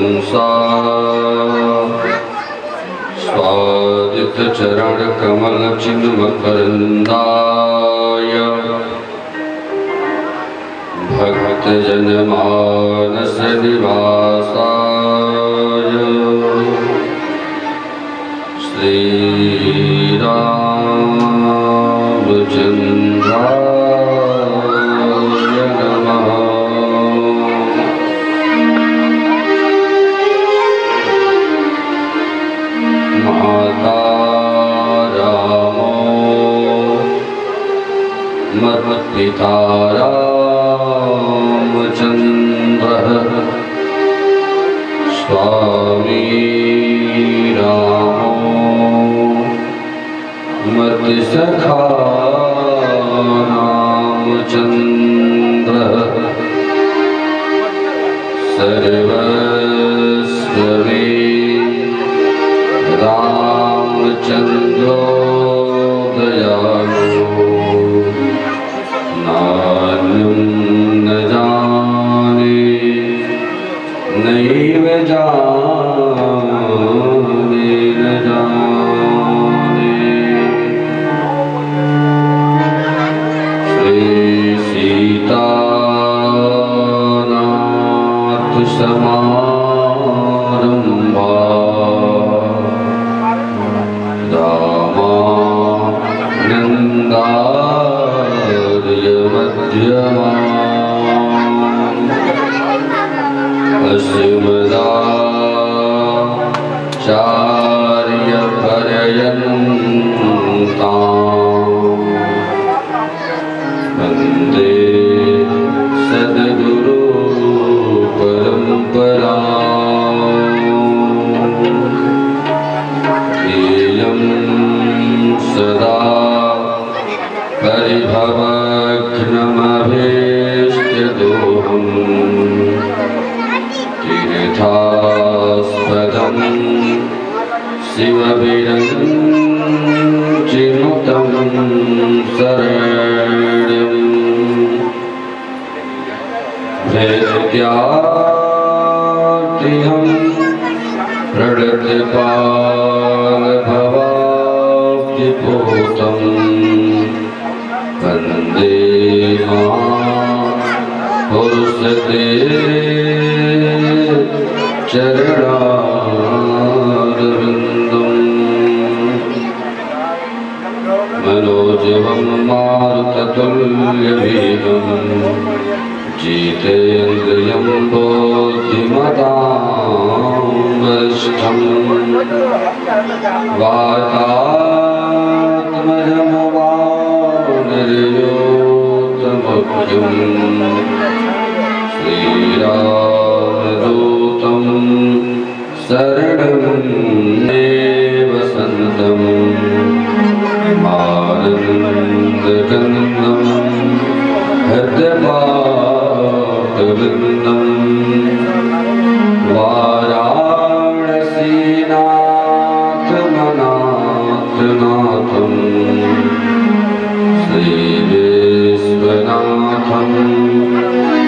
हंसा स्वादित चरण कमल चिन्ह मकरंदाय भक्त जन मानस निवासाय श्री रामचंद्राय नमः। माता रामो मत्पिता रामचंद्रः स्वामी रामो मत्सखा रामचंद्रः सर्वस्व मे रामचंद्रो दयालु नान्यं न जाने नैव जाने न जाने। श्री सीतानाथ समारंभा रामानंदार्य मध्यमा अस्मदाचार्य पर्यन्तां वन्दे सद्गुरु परम्परां। ध्येयं सदा परिभवघ्नमभीष्टदोहम् तीर्थास्पदं शिवविरञ्चिनुतं शरण्यं भेद्यार्तिहं प्रणतपालभवाब्धिपूतं वन्दे महापुरुषते चरणारविन्दम्। मनोजवं मारुततुल्यवेगं जितेन्द्रियं बुद्धिमतां वरिष्ठं वातात्मजं वानरयोतमभ्यं श्रीरामदूतं शरणं वसन्तं आनन्दकन्दं हृदयपाटवृन्दं वाराणसीनाथमनाथनाथं श्रीविश्वनाथं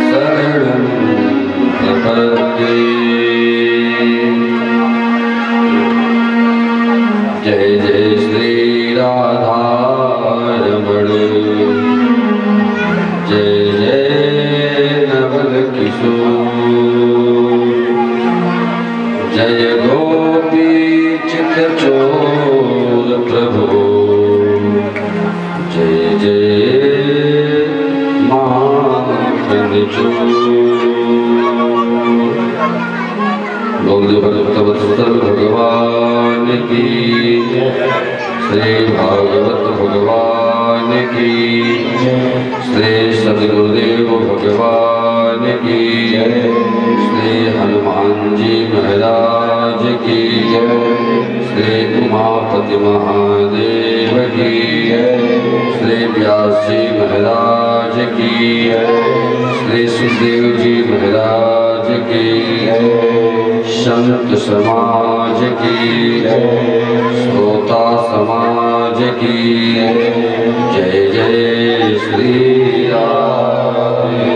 शरणं प्रपद्ये। जय जय श्री राधारमण जय जय नवल किशोर जय गोपी चितचोर प्रभु जय जय माखन चोर। भगवत भगवान की श्री भागवत भगवान की श्री सद्गुरुदेव भगवान की श्री हनुमान जी महाराज की श्री उमापति महादेव की श्री व्यास जी महाराज की श्री सुखदेव जी महाराज की संत समाज की श्रोता समाज की जय जय श्री राधे।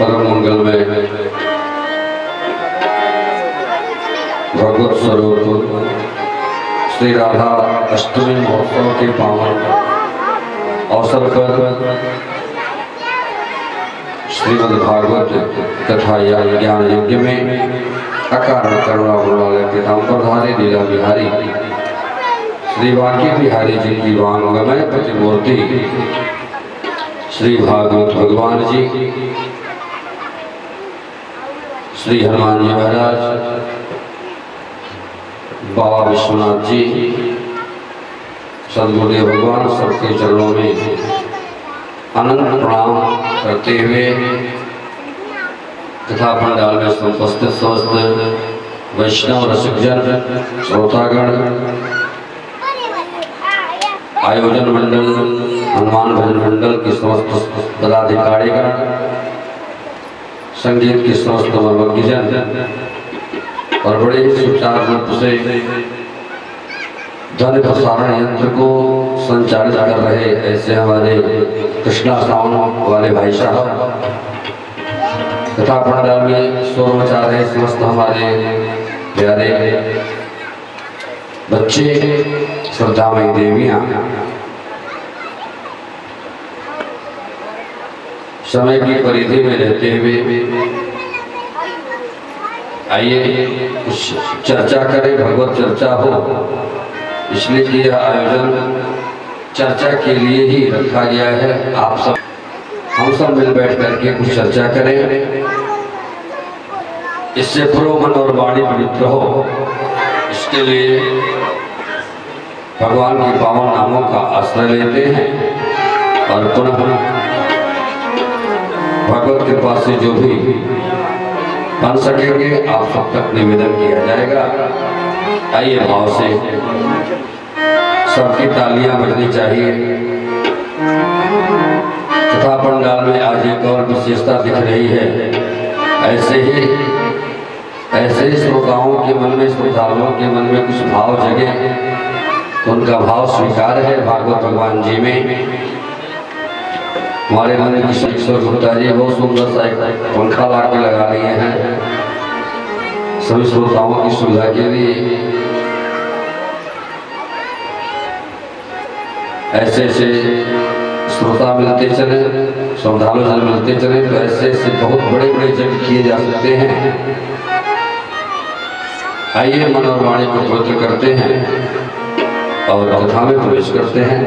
परम मंगल में भगवत स्वरूप श्री राधा अष्टमी महोत्सव के पावन अवसर पर श्रीमद् भागवत कथा या ज्ञान यज्ञ में अकारण करुणा वाले पीताम्बरधारी लीला बिहारी श्री बांके बिहारी जी की वांगमय प्रतिमूर्ति श्री भागवत भगवान जी, श्री हनुमान जी महाराज, बाबा विश्वनाथ जी, सद्गुरुदेव भगवान सबके चरणों में अनंत प्रणाम करते हुए कथा पंडाल में उपस्थित समस्त वैष्णव रसिकजन, श्रोतागण, आयोजन मंडल, हनुमान भजन मंडल की समस्त पदाधिकारीगण, संगीत की समस्त मर्मज्ञजन और बड़े सुचारू रूप से ध्वनि प्रसारण यंत्र को संचालित कर रहे ऐसे हमारे कृष्णा साउंड वाले भाई साहब, कथा पंडाल में शोर मचा रहे समस्त हमारे प्यारे बच्चे, श्रद्धामयी देवियां, समय की परिधि में रहते हुए आइए कुछ चर्चा करें, भगवत चर्चा हो, इसलिए कि यह आयोजन चर्चा के लिए ही रखा गया है। आप सब, हम सब मिल बैठ करके कुछ चर्चा करें, इससे पूर्व मन और वाणी पवित्र हो, इसके लिए भगवान के पावन नामों का आश्रय लेते हैं और पुनः भगवत कृपा से जो भी बन सकेंगे आप सब तक निवेदन किया जाएगा। आइए भाव से सबकी तालियां बजनी चाहिए। कथा पंडाल में आज एक और विशेषता दिख रही है। ऐसे ही श्रोताओं के मन में, श्रद्धालुओं के मन में कुछ भाव जगे तो उनका भाव स्वीकार है भागवत भगवान जी में। हमारे मन में किशोर गुप्ता जी बहुत सुंदर सा एक पंखा ला के लगा लिए हैं सभी श्रोताओं की सुविधा के लिए। ऐसे श्रोता मिलते चले, श्रद्धालु जन मिलते चले तो ऐसे बहुत बड़े बड़े यज्ञ किए जा सकते हैं। आइए मन और वाणी को पवित्र करते हैं और कथा में प्रवेश करते हैं।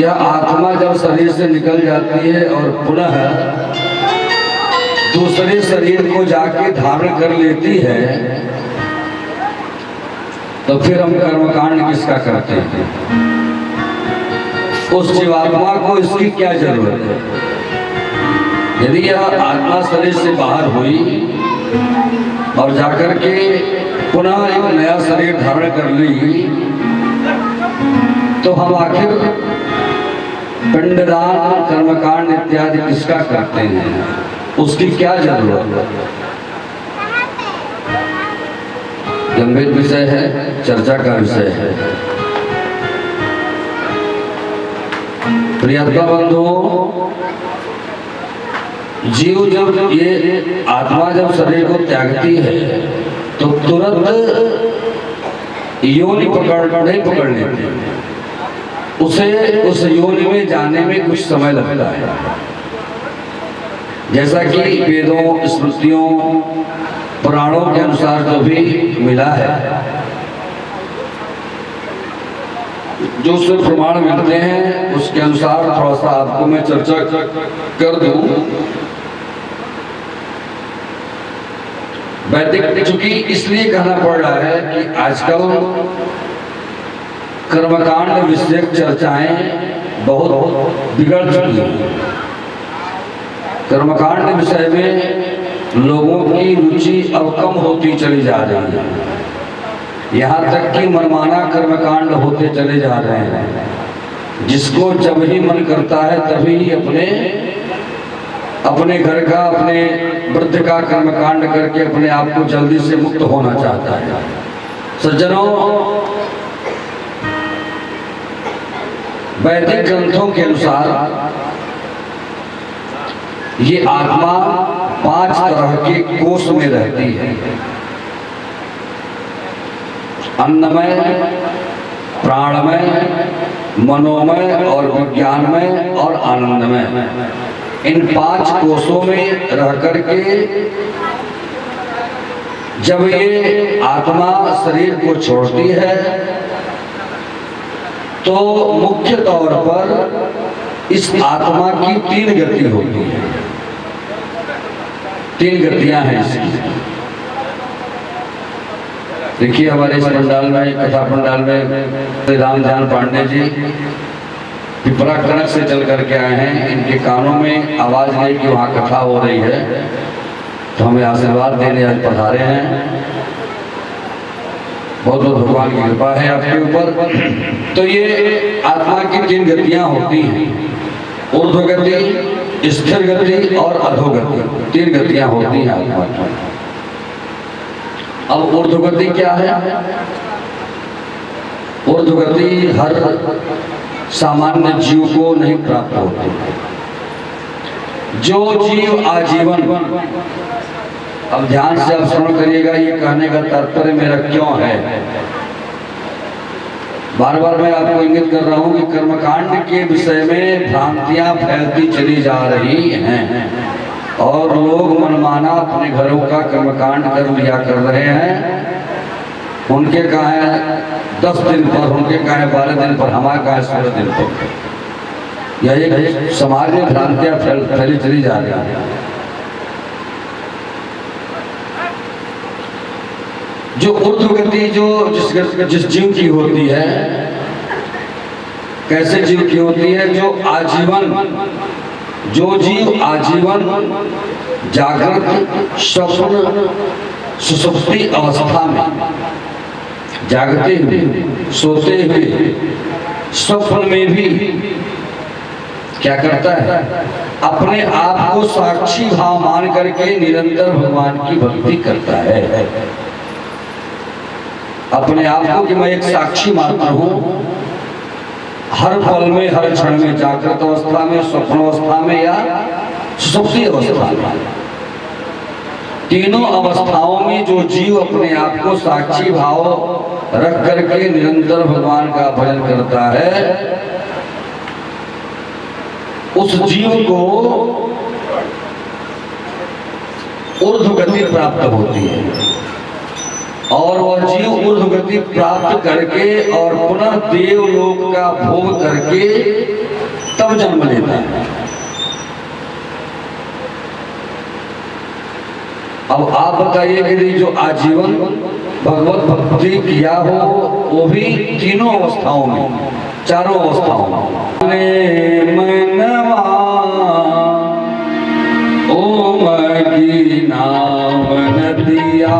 यह आत्मा जब शरीर से निकल जाती है और पुनः दूसरे शरीर को जाके धारण कर लेती है, तो फिर हम कर्मकांड किसका करते हैं? उस जीवात्मा को इसकी क्या जरूरत है? यदि यह आत्मा शरीर से बाहर हुई और जाकर के पुनः एक नया शरीर धारण कर ली, तो हम आखिर पिंडदान कर्मकांड इत्यादि किसका करते हैं? उसकी क्या जरूरत है? गंभीर विषय है, चर्चा का विषय है। प्रियतमा बंधुओं, जीव जब ये आत्मा जब शरीर को त्यागती है तो तुरंत योनि नहीं पकड़ लेती, उसे उस योनि में जाने में कुछ समय लगता है। जैसा कि वेदों, स्मृतियों, पुराणों के अनुसार जो भी मिला है, जो उससे प्रमाण मिलते हैं, उसके अनुसार थोड़ा सा आपको मैं चर्चा कर दूं। वैदिक चूंकि इसलिए कहना पड़ रहा है कि आजकल कर्मकांड विषयक चर्चाएं बहुत बिगड़ चुकी हैं। कर्मकांड विषय में लोगों की रुचि अब कम होती चली जा रही है, यहाँ तक कि मनमाना कर्मकांड होते चले जा रहे हैं। जिसको जब ही मन करता है तभी अपने घर का, अपने वृद्ध का कर्मकांड करके अपने आप को जल्दी से मुक्त होना चाहता है। सज्जनों, वैदिक ग्रंथों के अनुसार ये आत्मा 5 तरह के कोष में रहती है: अन्नमय, प्राणमय, मनोमय और विज्ञानमय और आनंदमय। इन 5 कोषों में रह करके जब ये आत्मा शरीर को छोड़ती है तो मुख्य तौर पर इस आत्मा की 3 गति होती है। 3 गतियां हैं इसकी। देखिए, हमारे इस पंडाल में, कथा पंडाल में रामजान पांडे जी पिपरा कनक से चल करके आए हैं। इनके कानों में आवाज नहीं कि वहाँ कथा हो रही है, तो हम हमें आशीर्वाद देने आज पधारे हैं। बहुत बहुत भगवान की कृपा है आपके ऊपर। तो ये आत्मा की 3 गतियां होती हैं, ऊर्ध्व गति, स्थिर गति और अधोगति। 3 गतियां होती हैं आत्मा की। अब ऊर्ध्व गति क्या है? ऊर्ध्व गति हर सामान्य जीव को नहीं प्राप्त होती। जो जीव आजीवन, अब ध्यान से आप श्रवण करिएगा, ये कहने का तात्पर्य मेरा क्यों है। बार बार मैं आपको इंगित कर रहा हूं कि कर्मकांड के विषय में भ्रांतियां फैलती चली जा रही हैं और लोग मनमाना अपने घरों का कर्मकांड कर लिया कर रहे हैं। उनके कहा है 10 दिन पर, उनके कहा है 12 दिन पर, हमारे कहा है 16 दिन पर। यह एक समाज में भ्रांतियां फैली चली जा रही है। जो ऊर्ध्व गति जो जिस जीव की होती है, कैसे जीव की होती है? जो जीव आजीवन जागृत, स्वप्न, सुषुप्ति अवस्था में, जागते हुए, सोते हुए, स्वप्न में भी क्या करता है? अपने आप को साक्षी भाव मान करके निरंतर भगवान की भक्ति करता है। अपने आप को कि मैं एक साक्षी मात्र हूं, हर पल में, हर क्षण में, जागृत अवस्था में, स्वप्न अवस्था में या सुषुप्ति अवस्था में, तीनों अवस्थाओं में जो जीव अपने आप को साक्षी भाव रख करके निरंतर भगवान का भजन करता है, उस जीव को ऊर्ध्व गति प्राप्त होती है। और वह जीव ऊर्ध्व गति प्राप्त करके और पुनः देवलोक का भोग करके तब जन्म लेता है। अब आप बताइए कि जो आजीवन भगवत भक्ति किया हो, वो भी तीनों अवस्थाओं में, चारों अवस्थाओं में, मनवा ओम की नाम नदिया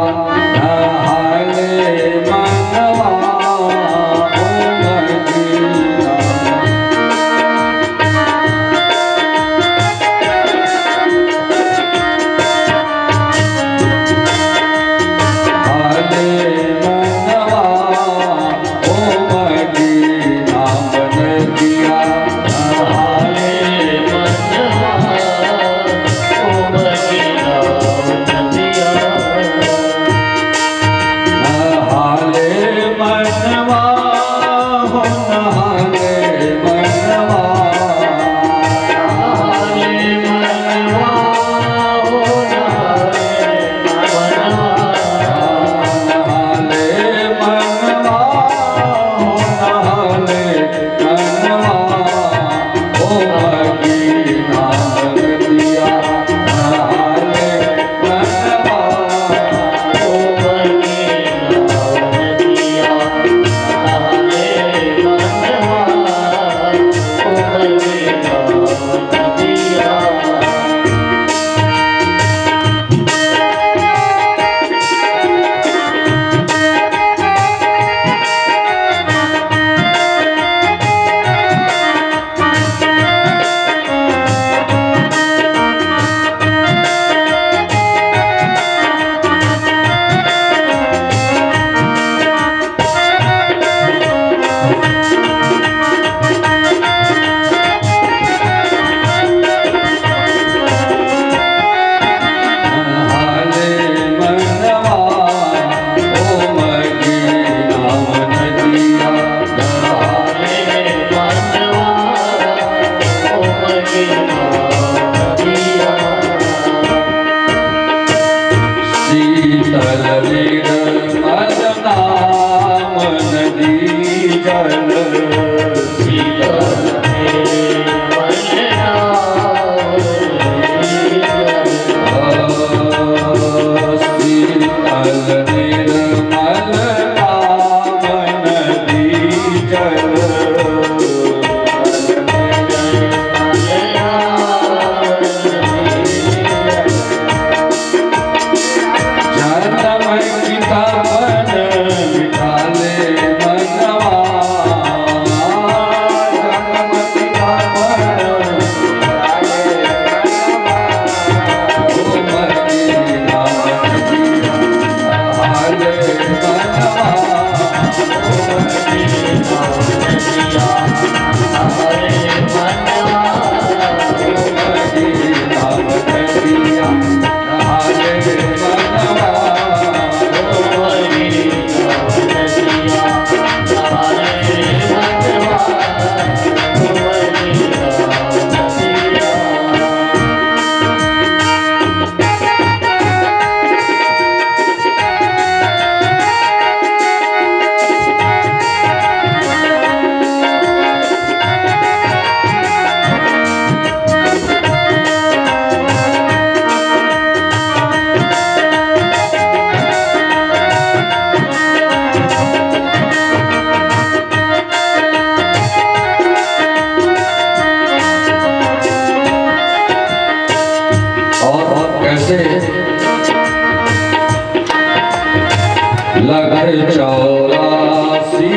चौरासी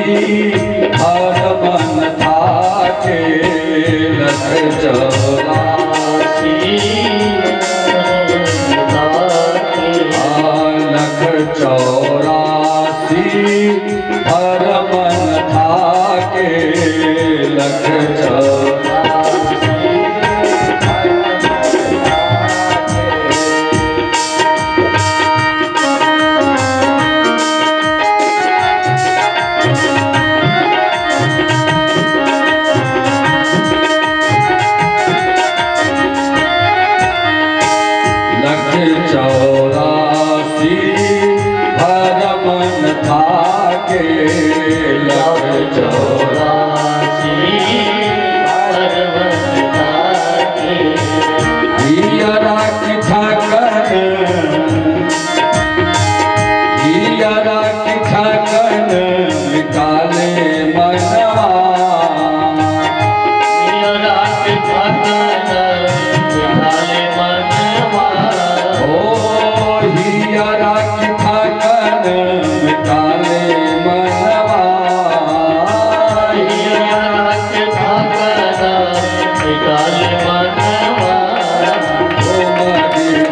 हर मन थाके, लख चौरासी लख चौरासी हर मन थाके, लख चौरासी चौरासी हर मन थाके, लख चौरासी हर मन थाके, हियरा की ठाकन निकाले मनवा, हियरा की ठाकन निकाले मनवा, हियरा की ठाकन निकाले मनवा, हियरा की ठाकन निकाले मनवा, ओ मदीना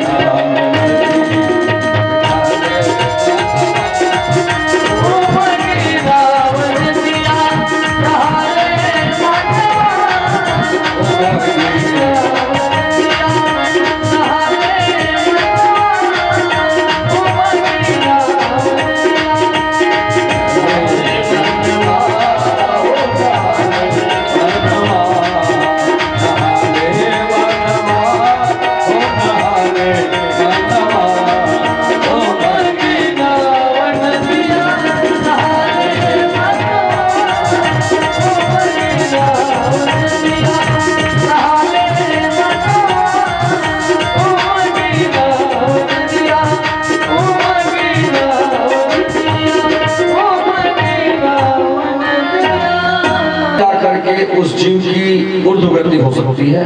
उस जीव की ऊर्ध्व गति हो सकती है।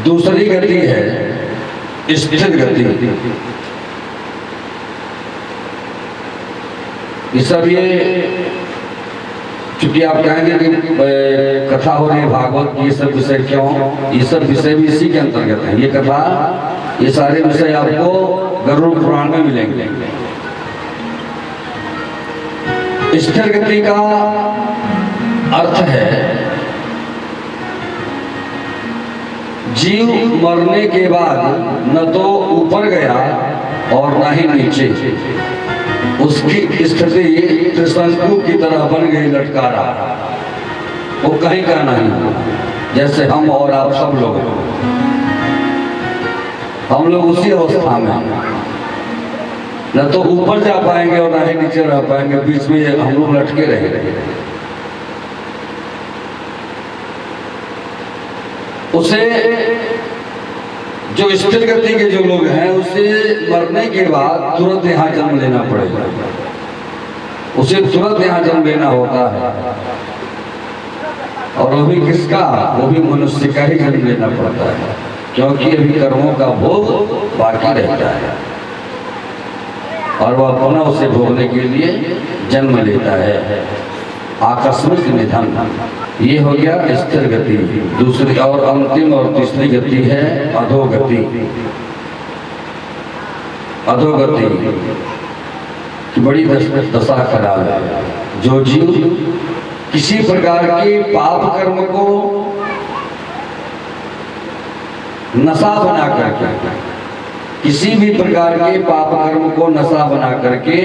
दूसरी गति है स्थिर गति। ये सब ये चूंकि आप कहेंगे कि कथा हो रही है भागवत की, ये सब विषय क्यों? ये सब विषय भी इसी के अंतर्गत है। ये कथा, ये सारे विषय आपको गरुड़ पुराण में मिलेंगे। स्थिर गति का अर्थ है जीव मरने के बाद न तो ऊपर गया और न ही नीचे, उसकी स्थिति त्रिशंकु की तरह बन गई, लटकारा, वो कहीं का नहीं। जैसे हम और आप सब लोग, हम लोग उसी अवस्था में, न तो ऊपर जा पाएंगे और न ही नीचे रह पाएंगे, बीच में हम लोग लटके रहेंगे। उसे जो स्थिर गति के जो लोग हैं, उसे मरने के बाद तुरंत यहाँ जन्म लेना पड़ेगा, उसे तुरंत यहाँ जन्म लेना होता है। और वो भी किसका? वो भी मनुष्य का ही जन्म लेना पड़ता है, क्योंकि अभी कर्मों का भोग बाकी रहता है और वह पुनः उसे भोगने के लिए जन्म लेता है। आकस्मिक निधन, ये हो गया स्थिर गति। दूसरी और अंतिम और तीसरी गति है अधोगति। अधोगति की बड़ी दशा खराब है। जो जीव किसी प्रकार के पाप कर्म को नशा बना करके, किसी भी प्रकार के पाप कर्म को नशा बना करके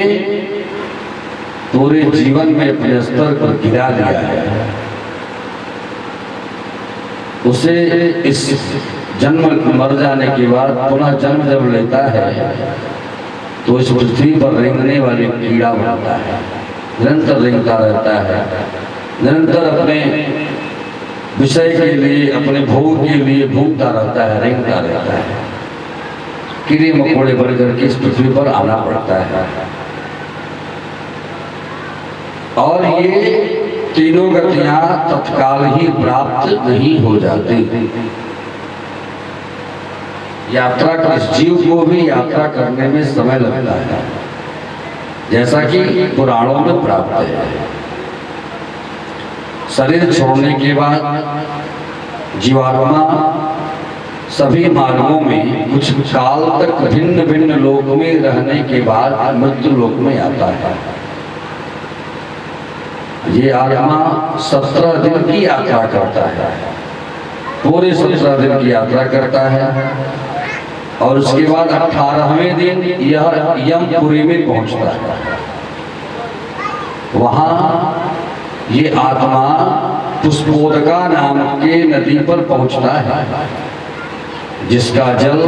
पूरे जीवन में अपने स्तर पर गिरा दिया है, उसे इस जन्म मर जाने के बाद पुनः जन्म जब लेता है तो इस पृथ्वी पर रेंगने वाली कीड़ा बनता है, निरंतर रेंगता रहता है, निरंतर अपने विषय के लिए, अपने भोग के लिए भूखता रहता है, रेंगता रहता है। कीड़े मकोड़े बन करके इस पृथ्वी पर आना पड़ता है। और ये तीनों गतियां तत्काल ही प्राप्त नहीं हो जाती। यात्रा, इस जीव को भी यात्रा करने में समय लगता है। जैसा कि पुराणों में प्राप्त है। शरीर छोड़ने के बाद जीवात्मा सभी मार्गों में कुछ काल तक भिन्न भिन्न लोक में रहने के बाद मृत्यु लोक में आता है। ये आत्मा 17 दिन की यात्रा करता है, पूरे 17 दिन की यात्रा करता है और उसके बाद 18वें दिन यह यमपुरी में पहुंचता है। वहां ये आत्मा पुष्पोदका नाम के नदी पर पहुंचता है, जिसका जल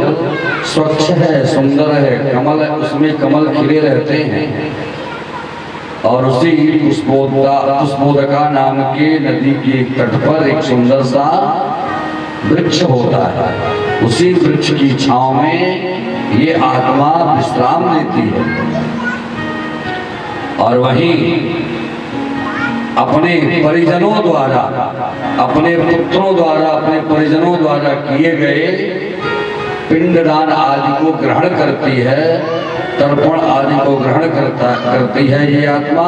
स्वच्छ है, सुंदर है, कमल है, उसमें कमल खिले रहते हैं। और उसी पुष्पोदका नाम के नदी के तट पर एक सुंदर सा वृक्ष होता है। उसी वृक्ष की छांव में ये आत्मा विश्राम लेती है और वहीं अपने परिजनों द्वारा, अपने पुत्रों द्वारा, अपने परिजनों द्वारा किए गए पिंडदान आदि को ग्रहण करती है, तर्पण आदि को ग्रहण करती है ये आत्मा।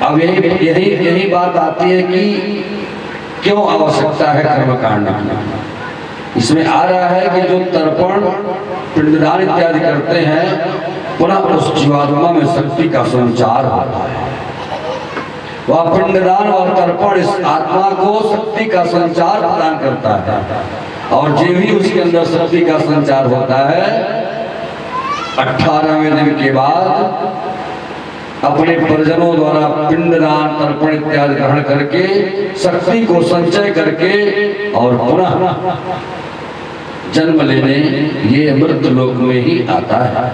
अब यही बात आती है कि क्यों आवश्यकता है कर्मकांड की। इसमें आ रहा है कि जो तर्पण पिंडदान इत्यादि करते हैं, पुनः उस जीवात्मा में शक्ति का संचार होता है। वह पिंडदान और तर्पण इस आत्मा को शक्ति का संचार प्रदान करता है और जो भी उसके अंदर शक्ति का संचार होता है, 18वें दिन के बाद अपने परिजनों द्वारा पिंडदान तर्पण इत्यादि ग्रहण करके शक्ति को संचय करके और पुनः जन्म लेने ये अमृत लोक में ही आता है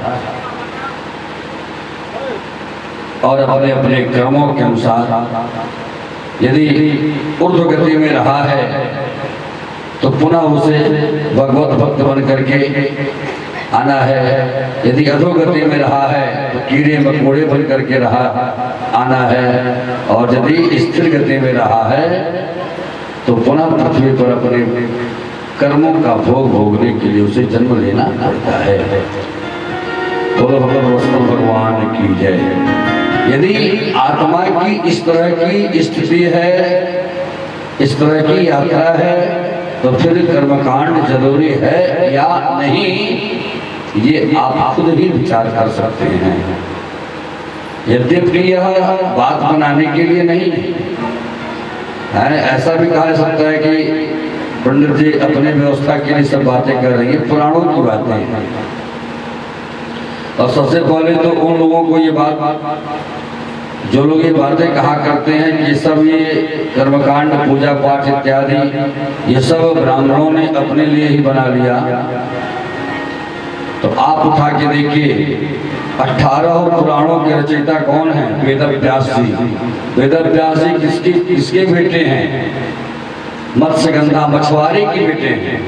और अपने अपने कर्मों के अनुसार यदि ऊर्ध्व गति में रहा है तो पुनः उसे भगवत भक्त बन करके आना है। यदि अधोगति में रहा है तो कीड़े मकोड़े बन करके आना है और यदि स्थिर गति में रहा है तो पुनः पृथ्वी पर अपने कर्मों का भोग भोगने के लिए उसे जन्म लेना पड़ता है। बोलो भगवान की जय। यदि आत्मा की इस तरह की स्थिति है, इस तरह की यात्रा है, तो फिर कर्मकांड जरूरी है या नहीं, ये आप खुद ही विचार कर सकते हैं। यद्यपि यह बात बनाने के लिए नहीं है, ऐसा भी कहा जा सकता है कि पंडित जी अपने व्यवस्था के लिए सब बातें कर रही है, पुराणों की बातें हैं। और सबसे पहले तो उन लोगों को ये बात, जो लोग ये बातें कहा करते हैं कि सब ये कर्मकांड पूजा पाठ इत्यादि ये सब ब्राह्मणों ने अपने लिए ही बना लिया, तो आप उठा के देखिए 18 पुराणों के रचयिता कौन हैं? वेदव्यास जी। वेदव्यास जी किसके बेटे हैं? मत्स्यगंधा मछुआरे के बेटे हैं।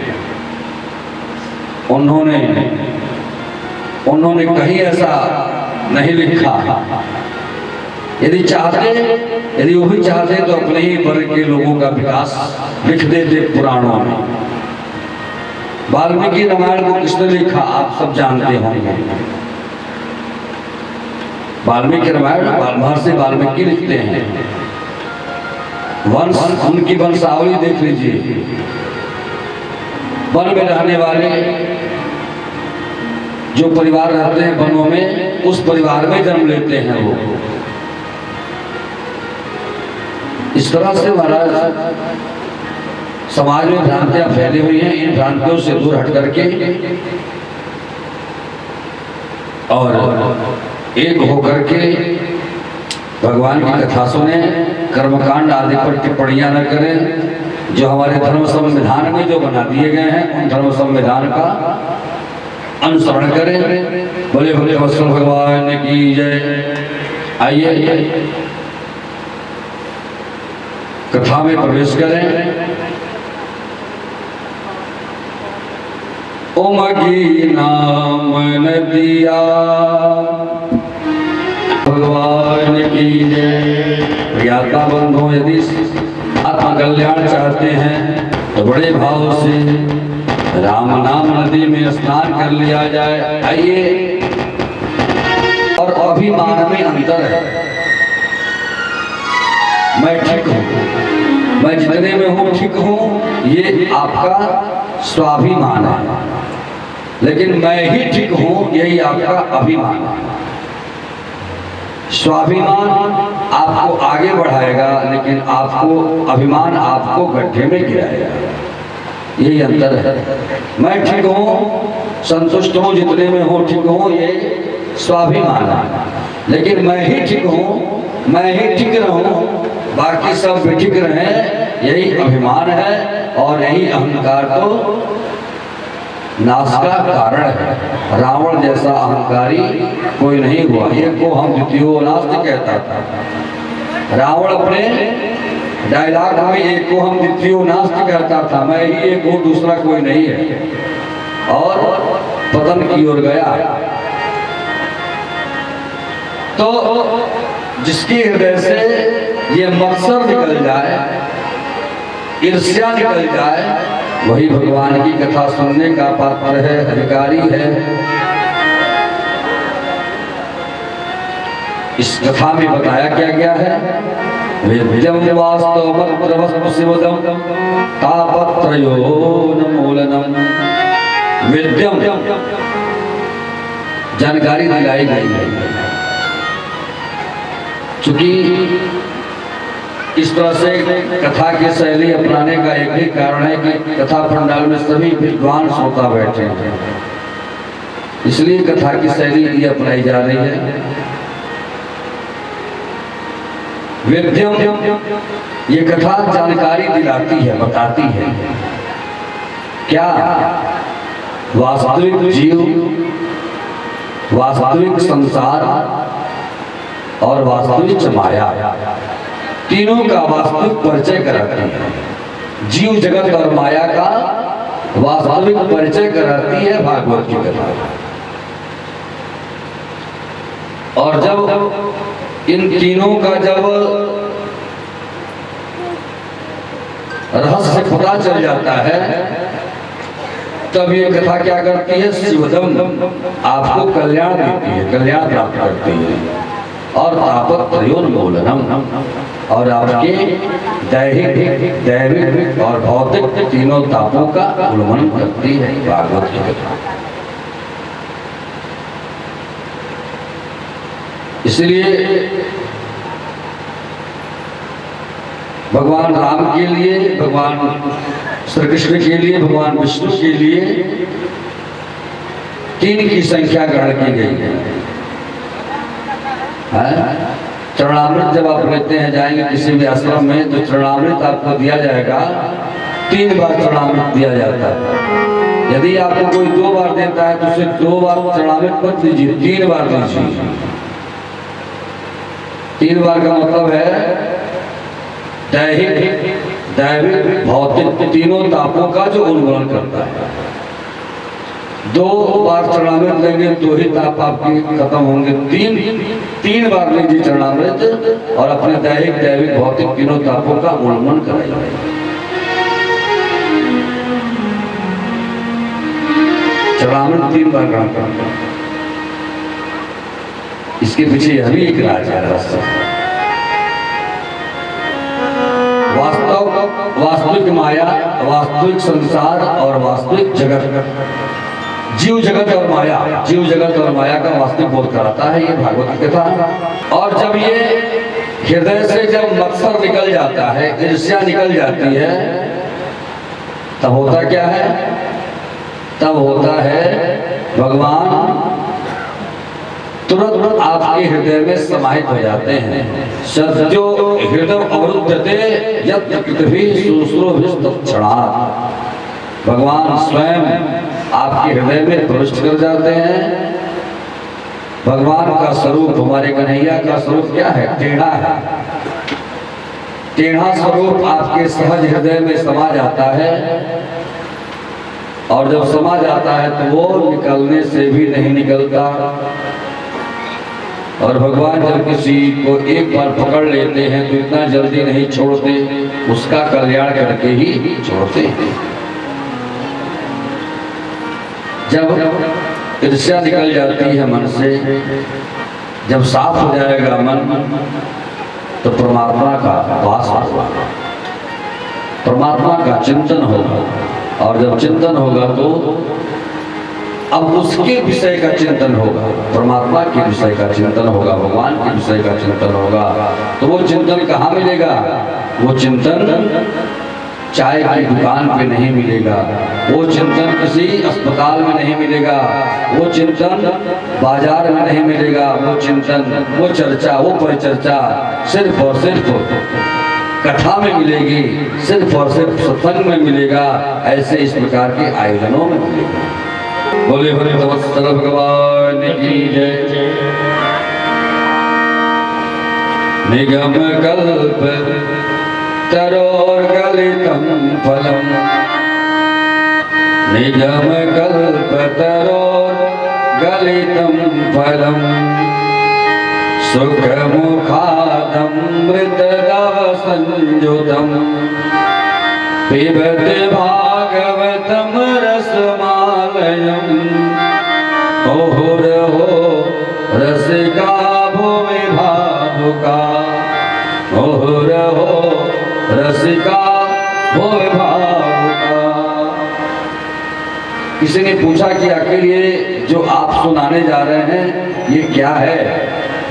उन्होंने कहीं ऐसा नहीं लिखा। यदि वो भी चाहते तो अपने ही वर्ग के लोगों का विकास लिख देते पुराणों में। वाल्मीकि रामायण को किसने लिखा आप सब जानते होंगे। वाल्मीकि रामायण महर्षि वाल्मीकि लिखते हैं। वंश, उनकी वंशावली देख लीजिए। वन में रहने वाले जो परिवार रहते हैं वनों में, उस परिवार में जन्म लेते हैं वो। इस तरह से महाराज समाज में भ्रांतियां फैली हुई हैं। इन भ्रांतियों से दूर हट करके और एक होकर के भगवान की कथा सुने, कर्मकांड आदि पर टिप्पणियां न करें। जो हमारे धर्म संविधान में जो बना दिए गए हैं उन धर्म संविधान का अनुसरण करें। बोले भोले वत्सल भगवान की जय। आइए कथा में प्रवेश करें। उमगी नाम नदिया भगवान की जय। ज्ञाता बंधु यदि आत्मा कल्याण चाहते हैं तो बड़े भाव से राम नाम नदी में स्नान कर लिया जाए। आइए और अभिमान में अंतर है। मैं ठीक हूं, मैं जितने में हूं ठीक हूं, ये आपका स्वाभिमान है। लेकिन मैं ही ठीक हूं, यही आपका अभिमान है। स्वाभिमान आपको आगे बढ़ाएगा, लेकिन आपको अभिमान आपको गड्ढे में गिराएगा। यही अंतर है। मैं ठीक हूं, संतुष्ट हूं, जितने में हूं ठीक हूं, ये स्वाभिमान है। लेकिन मैं ही ठीक हूं, मैं ही ठीक रहूं, बाकी सब भी ठीक रहे, यही अभिमान है। और यही अहंकार तो नाश का कारण है। रावण जैसा अहंकारी कोई नहीं हुआ। ये को हम द्वितीयो नास्ति कहता था। रावण अपने डायलॉग में एक को हम द्वितीयो नास्ति कहता था, मैं ही एक हूं, दूसरा कोई नहीं है, और पतन की ओर गया। तो जिसके हृदय से ये मत्सर निकल जाए, ईर्ष्या निकल जाए, वही भगवान की कथा सुनने का पात्र है, अधिकारी है। इस कथा में बताया क्या गया है? वेद्यम वास्तव शिवदम तापत्रयो न मूलनम। वेद्यम जानकारी दिलाई गई है। चूंकि इस तरह से कथा की शैली अपनाने का एक ही कारण है कि कथा पंडाल में सभी विद्वान श्रोता बैठे हैं, इसलिए कथा की शैली ये अपनाई जा रही है। वेद्यम ये कथा जानकारी दिलाती है, बताती है क्या? वास्तविक जीव, वास्तविक संसार और वास्तविक माया, तीनों का वास्तविक परिचय कराती है। जीव जगत और माया का वास्तविक परिचय कराती है भागवत की कथा। और जब इन तीनों का जब रहस्य पता चल जाता है, तब ये कथा क्या करती है? शिवदम आपको कल्याण देती है, कल्याण प्राप्त करती है। और तापत्रयोन्मूलनम, और आपके दैहिक, दैविक और भौतिक तीनों तापों का उन्मूलन करती है भागवत की कथा। इसलिए भगवान राम के लिए, भगवान श्री कृष्ण के लिए, भगवान विष्णु के लिए 3 की संख्या ग्रहण की गई है। चरणामृत जब आप लेते हैं, जाएंगे किसी भी आश्रम में, तो चरणामृत आपको दिया जाएगा। 3 बार चरणामृत दिया जाता है। यदि आपको कोई 2 बार देता है तो उसे 2 बार चरणामृत मत दीजिए, 3 बार दीजिए। 3 बार का मतलब है दैहिक, दैविक, भौतिक तीनों तापों का जो उन्मूलन करता है। 2 बार चरणामृत लेंगे तो ही ताप आपके खत्म होंगे। 3 बार लीजिए चरणामृत और अपने दैहिक, दैविक, भौतिक तीनों तापों का उन्मूलन कराइए। चरणामृत 3 बार ग्रहण करना। इसके पीछे यह भी एक राज है, रहस्य। वास्तविक माया, वास्तविक संसार और वास्तविक जगत, जीव जगत और माया, जीव जगत और माया का वास्तविक बोध कराता है ये भागवत की कथा। और जब ये हृदय से जब मत्सर निकल जाता है, ईर्ष्या निकल जाती है, तब होता क्या है? तब होता है भगवान तुरंत आपके हृदय में समाहित हो जाते हैं। सत्यो हृदय अवरुद्धते यत् पृथ्वी शुश्रूषणात्। भगवान स्वयं आपके हृदय में प्रविष्ट कर जाते हैं। भगवान का स्वरूप, हमारे कन्हैया का स्वरूप क्या है? टेढ़ा है। टेढ़ा स्वरूप आपके सहज हृदय में समा जाता है, और जब समा जाता है तो वो निकलने से भी नहीं निकलता। और भगवान जब किसी को एक बार पकड़ लेते हैं तो इतना जल्दी नहीं छोड़ते, उसका कल्याण करके ही छोड़ते हैं। जब ईर्ष्या निकल जाती है मन से, जब साफ हो जाएगा मन तो परमात्मा का वास होगा, परमात्मा का चिंतन होगा। और जब चिंतन होगा तो अब उसके विषय का चिंतन होगा, परमात्मा के विषय का चिंतन होगा, भगवान के विषय का चिंतन होगा। तो वो चिंतन कहाँ मिलेगा? वो चिंतन चाय की दुकान पे नहीं मिलेगा, वो चिंतन किसी अस्पताल में नहीं मिलेगा, वो चिंतन बाजार में नहीं मिलेगा, वो चिंतन, वो चर्चा, वो परिचर्चा सिर्फ और सिर्फ कथा में मिलेगी, सिर्फ और सिर्फ सत्संग में मिलेगा। ऐसे इस प्रकार के आयोजनों में मिलेगा। बोले बोले नमस्कार भगवान की जय। निगम कल्प तरोर्गलितं फलम्, निगम कल्प तरोर्गलितं फलम्, सुखमुखादमृतदव संयुतं, पिबत भागवतं रसमालयम्, मुहुरहो रसिका भुवि भावुका, मुहुरहो रसिका भुवि भावुका। किसी ने पूछा कि आखिर ये जो आप सुनाने जा रहे हैं ये क्या है,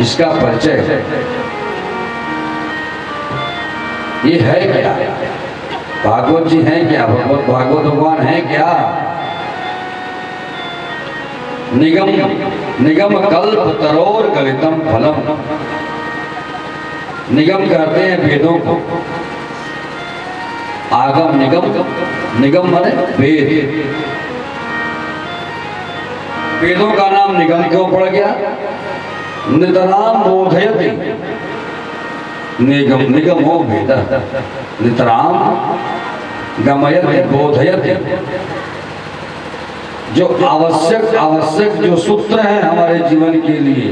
इसका परिचय है, ये है क्या? भागवत जी हैं क्या? भागवत भगवान हैं क्या? निगम निगम कल्प तरोर गलितम फलम। निगम कहते हैं वेदों को, आगम निगम, निगम माने वेद। वेदों का नाम निगम क्यों पड़ गया? नितराम बोधयति, निगम निगमो वेद, नितराम गमयति बोधयति। जो आवश्यक जो सूत्र है हमारे जीवन के लिए,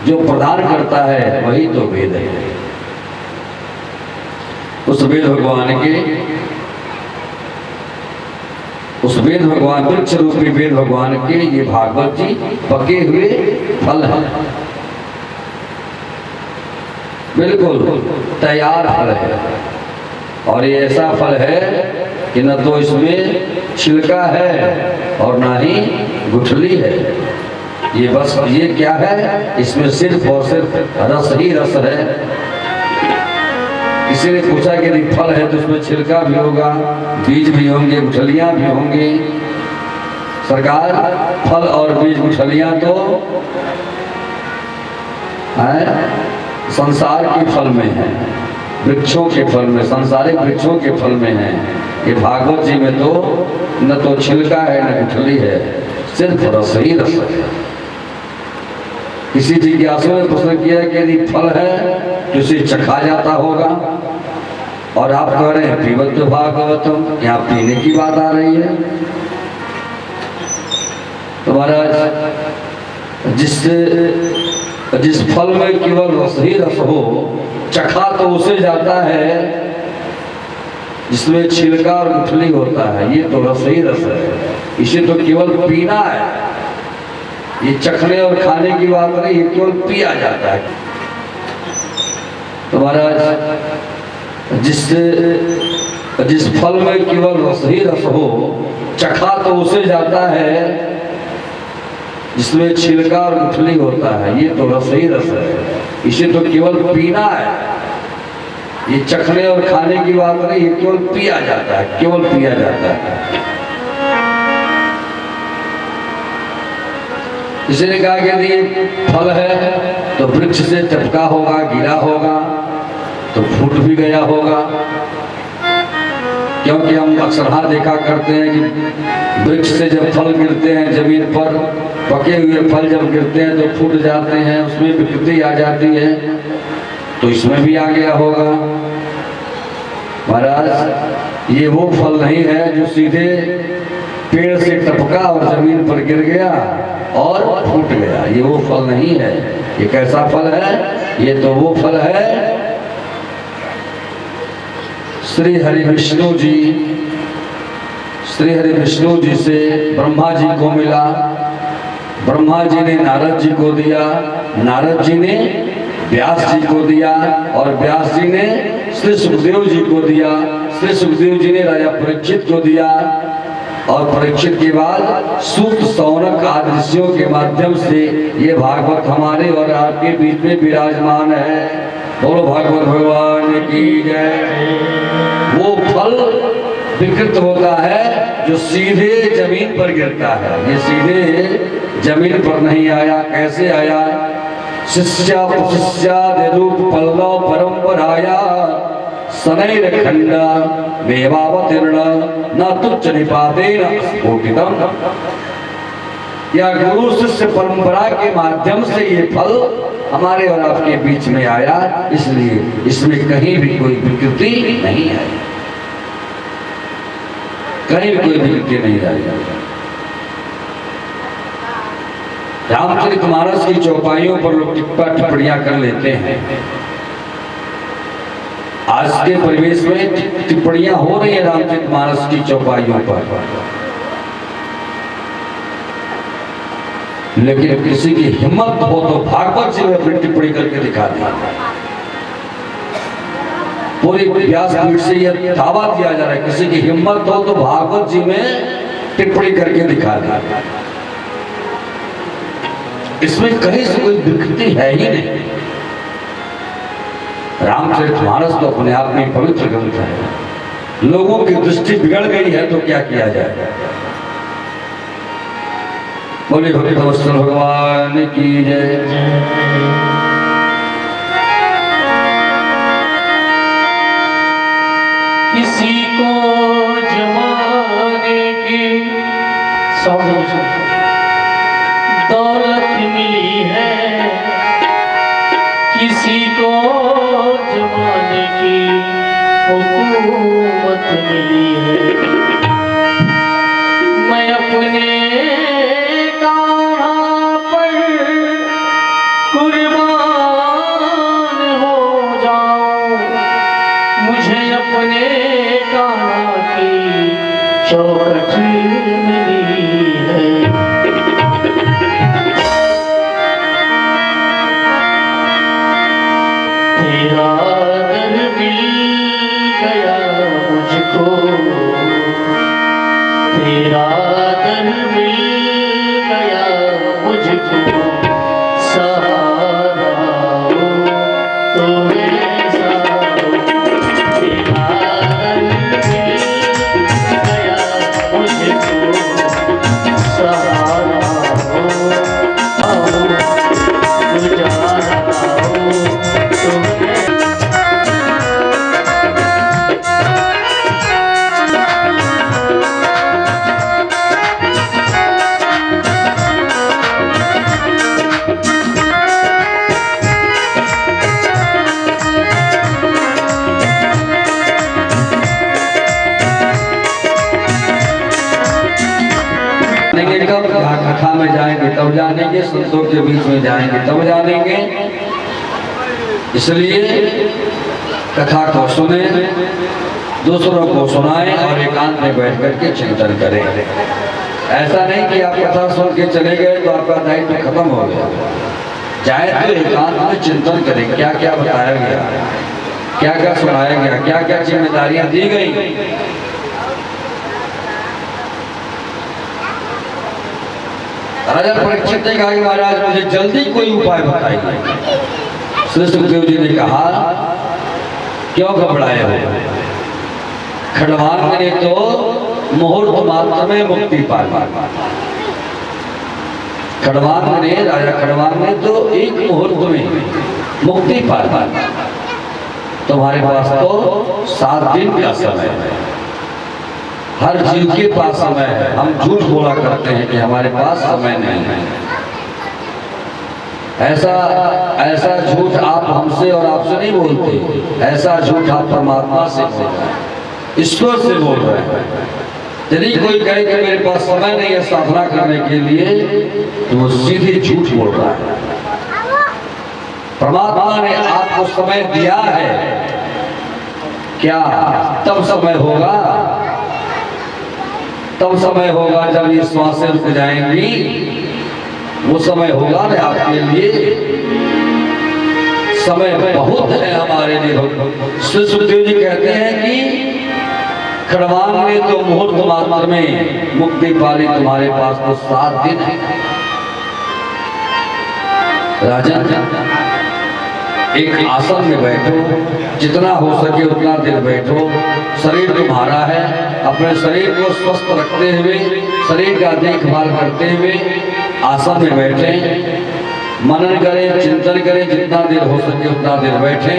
जो प्रदान करता है वही तो वेद है। उस वेद भगवान वृक्ष रूपी वेद भगवान के ये भागवत जी पके हुए फल है, बिल्कुल तैयार फल है। और ये ऐसा फल है कि न तो इसमें छिलका है और ना ही गुठली है। ये बस ये क्या है? इसमें सिर्फ और सिर्फ रस ही रस है। किसी ने पूछा कि यदि फल है तो उसमें छिलका भी होगा, बीज भी होंगे, गुठलियां भी होंगी। सरकार, फल और बीज गुठलियां तो संसार के फल में है, वृक्षों के फल में, सांसारिक वृक्षों के फल में है। ये भागवत जी में तो न तो छिलका है न गुठली है, सिर्फ रस ही रस है। किसी जिज्ञासु ने प्रश्न किया कि यदि फल है तो इसे चखा जाता होगा, और आप कह रहे हैं पीबत भागवतम, यहाँ पीने की बात आ रही है। तो महाराज, जिस फल में केवल रस ही रस हो, चखा तो उसे जाता है जिसमें छिलका और गुठली होता है। ये तो रस ही रस है, इसे तो केवल पीना है। ये चखने और खाने की बात नहीं, ये केवल पिया जाता है। तो महाराज, जिस फल में केवल रस ही रस हो, चखा तो उसे जाता है जिसमें छिलका और गुठली होता है। ये तो रस ही रस है, इसे तो केवल पीना है। ये चखने और खाने की बात नहीं, ये केवल पिया जाता है, केवल पिया जाता है। किसी ने कहा कि यदि फल है तो वृक्ष से टपका होगा, गिरा होगा तो फूट भी गया होगा। क्योंकि हम अक्सर देखा करते हैं कि वृक्ष से जब फल गिरते हैं जमीन पर, पके हुए फल जब गिरते हैं तो फूट जाते हैं, उसमें विकृति आ जाती है। तो इसमें भी आ गया होगा। महाराज, ये वो फल नहीं है जो सीधे पेड़ से टपका और जमीन पर गिर गया और फूट गया। ये वो फल नहीं है। ये कैसा फल है? ये तो वो फल है श्री हरि विष्णु जी से ब्रह्मा जी को मिला, ब्रह्मा जी ने नारद जी को दिया, नारद जी ने व्यास जी को दिया और व्यास जी ने श्री सुखदेव जी को दिया, श्री सुखदेव जी ने राजा परीक्षित को दिया और परीक्षित के बाद सूत सौनक आदि ऋषियों के माध्यम से ये भागवत हमारे और आपके बीच में विराजमान है। बोलो भागवत भगवान की जय। वो फल विकृत होता है जो सीधे जमीन पर गिरता है, ये सीधे जमीन पर नहीं आया। कैसे आया? शिष्या रूप पल्लव परंपराया शनैर खंडा मेवावतीर्ण न तुच्छ निपातेन स्फोटितम। या गुरु शिष्य परंपरा के माध्यम से ये फल हमारे और आपके बीच में आया, इसलिए इसमें कहीं भी कोई विकृति नहीं आई, कहीं भी कोई विकृति नहीं आई। रामचरितमानस की चौपाइयों पर लोग टिप्पा टिप्पणियां कर लेते हैं। आज के परिवेश में टिप्पणियां हो रही है रामचरितमानस की चौपाइयों पर, लेकिन किसी की हिम्मत हो तो भागवत जी में अपनी टिप्पणी करके दिखा दिया। पूरी व्यासपीठ से यह दावा दिया जा रहा है, किसी की हिम्मत हो तो भागवत जी में टिप्पणी करके दिखा दिया। इसमें कहीं से कोई विकृति है ही नहीं। रामचरितमानस तो अपने आप में पवित्र ग्रंथ है। लोगों की दृष्टि बिगड़ गई है तो क्या किया जाए। बोले भक्तवत्सल भगवान की जय। किसी को जमाने की दौलत मिली है, किसी को जमाने की हुकूमत मिली है। मैं अपने कान्हा पर कुर्बान हो जाऊं, मुझे अपने कान्हा की चौखट मिली है। तेरा दर मिल गया मुझको, तेरा दर मिल गया मुझको, सहारा हो तो ऐसा हो। तेरा दर मिल गया मुझको, सहारा हो आओ, गुजारा हो तो कब कथा में जाएंगे तब जानेंगे, संतों के बीच में जाएंगे तब जानेंगे। इसलिए कथा को सुने, दूसरों को सुनाएं और एकांत में बैठ करके चिंतन करें। ऐसा नहीं कि आप कथा सुन के चले गए तो आपका दायित्व खत्म हो गया। जाए तो एकांत में चिंतन करें, क्या क्या बताया गया, क्या क्या सुनाया गया, क्या क्या जिम्मेदारियां दी गई। राजा परीक्षित ने कहा कि महाराज मुझे जल्दी कोई उपाय बताइए। श्री सुखदेव जी ने कहा क्यों घबराए हो, खड़वांग ने तो मुहूर्त मात्र में मुक्ति पाई। खड़वांग ने, राजा खड़वांग ने तो एक मुहूर्त में मुक्ति पाई। तुम्हारे पास तो 7 दिन का समय है। हर जीव के पास समय है। हम झूठ बोला करते हैं कि हमारे पास समय नहीं है। ऐसा झूठ आप हमसे और आपसे नहीं बोलते, ऐसा झूठ आप परमात्मा से बोल रहे हैं, ईश्वर से बोल रहे हैं। यदि कोई कहे कि मेरे पास समय नहीं है साधना करने के लिए, तो वो सीधे झूठ बोल रहा है। परमात्मा ने आपको समय दिया है, क्या तब समय होगा, तब समय होगा जब ये श्वासें रुक जाएंगी, वो समय होगा ना आपके लिए, समय बहुत है हमारे लिए। श्री सुखदेव जी कहते हैं कि खड़वांग ने तो मुहूर्त मात्र में मुक्ति पाली, तुम्हारे पास तो 7 दिन है। राजन, एक आसन में बैठो, जितना हो सके उतना देर बैठो। शरीर तुम्हारा है, अपने शरीर को स्वस्थ रखते हुए, शरीर का देखभाल करते हुए आसन में बैठे, मनन करें, चिंतन करें, जितना देर हो सके उतना देर बैठे।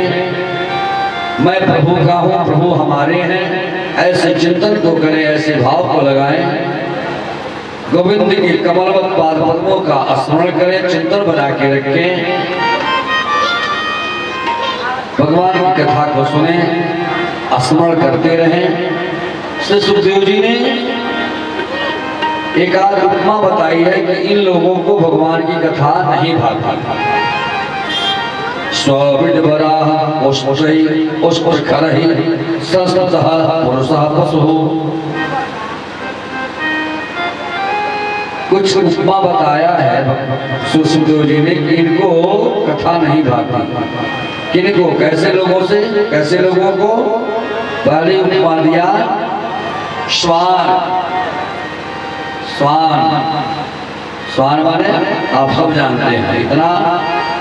मैं प्रभु का हूँ, प्रभु हमारे हैं, ऐसे चिंतन को करें, ऐसे भाव को लगाएं। गोविंद के कमलवत पाद पद्मों का स्मरण करें, चिंतन बना के रखें, भगवान की कथा को सुने, स्मरण करते रहें। श्री सुखदेव जी ने एक आध उपमा बताई है कि इन लोगों को भगवान की कथा नहीं भाती। स्वविडबराः उष्ट्रैः उष्ट्रखरैः संस्कृतः पुरुषः पशुः। कुछ उपमा बताया है सुखदेव जी ने कि इनको कथा नहीं भाती। किनको? कैसे लोगों से? कैसे लोगों को? पहली उपमा दिया श्वान। श्वान, श्वान माने आप सब जानते हैं,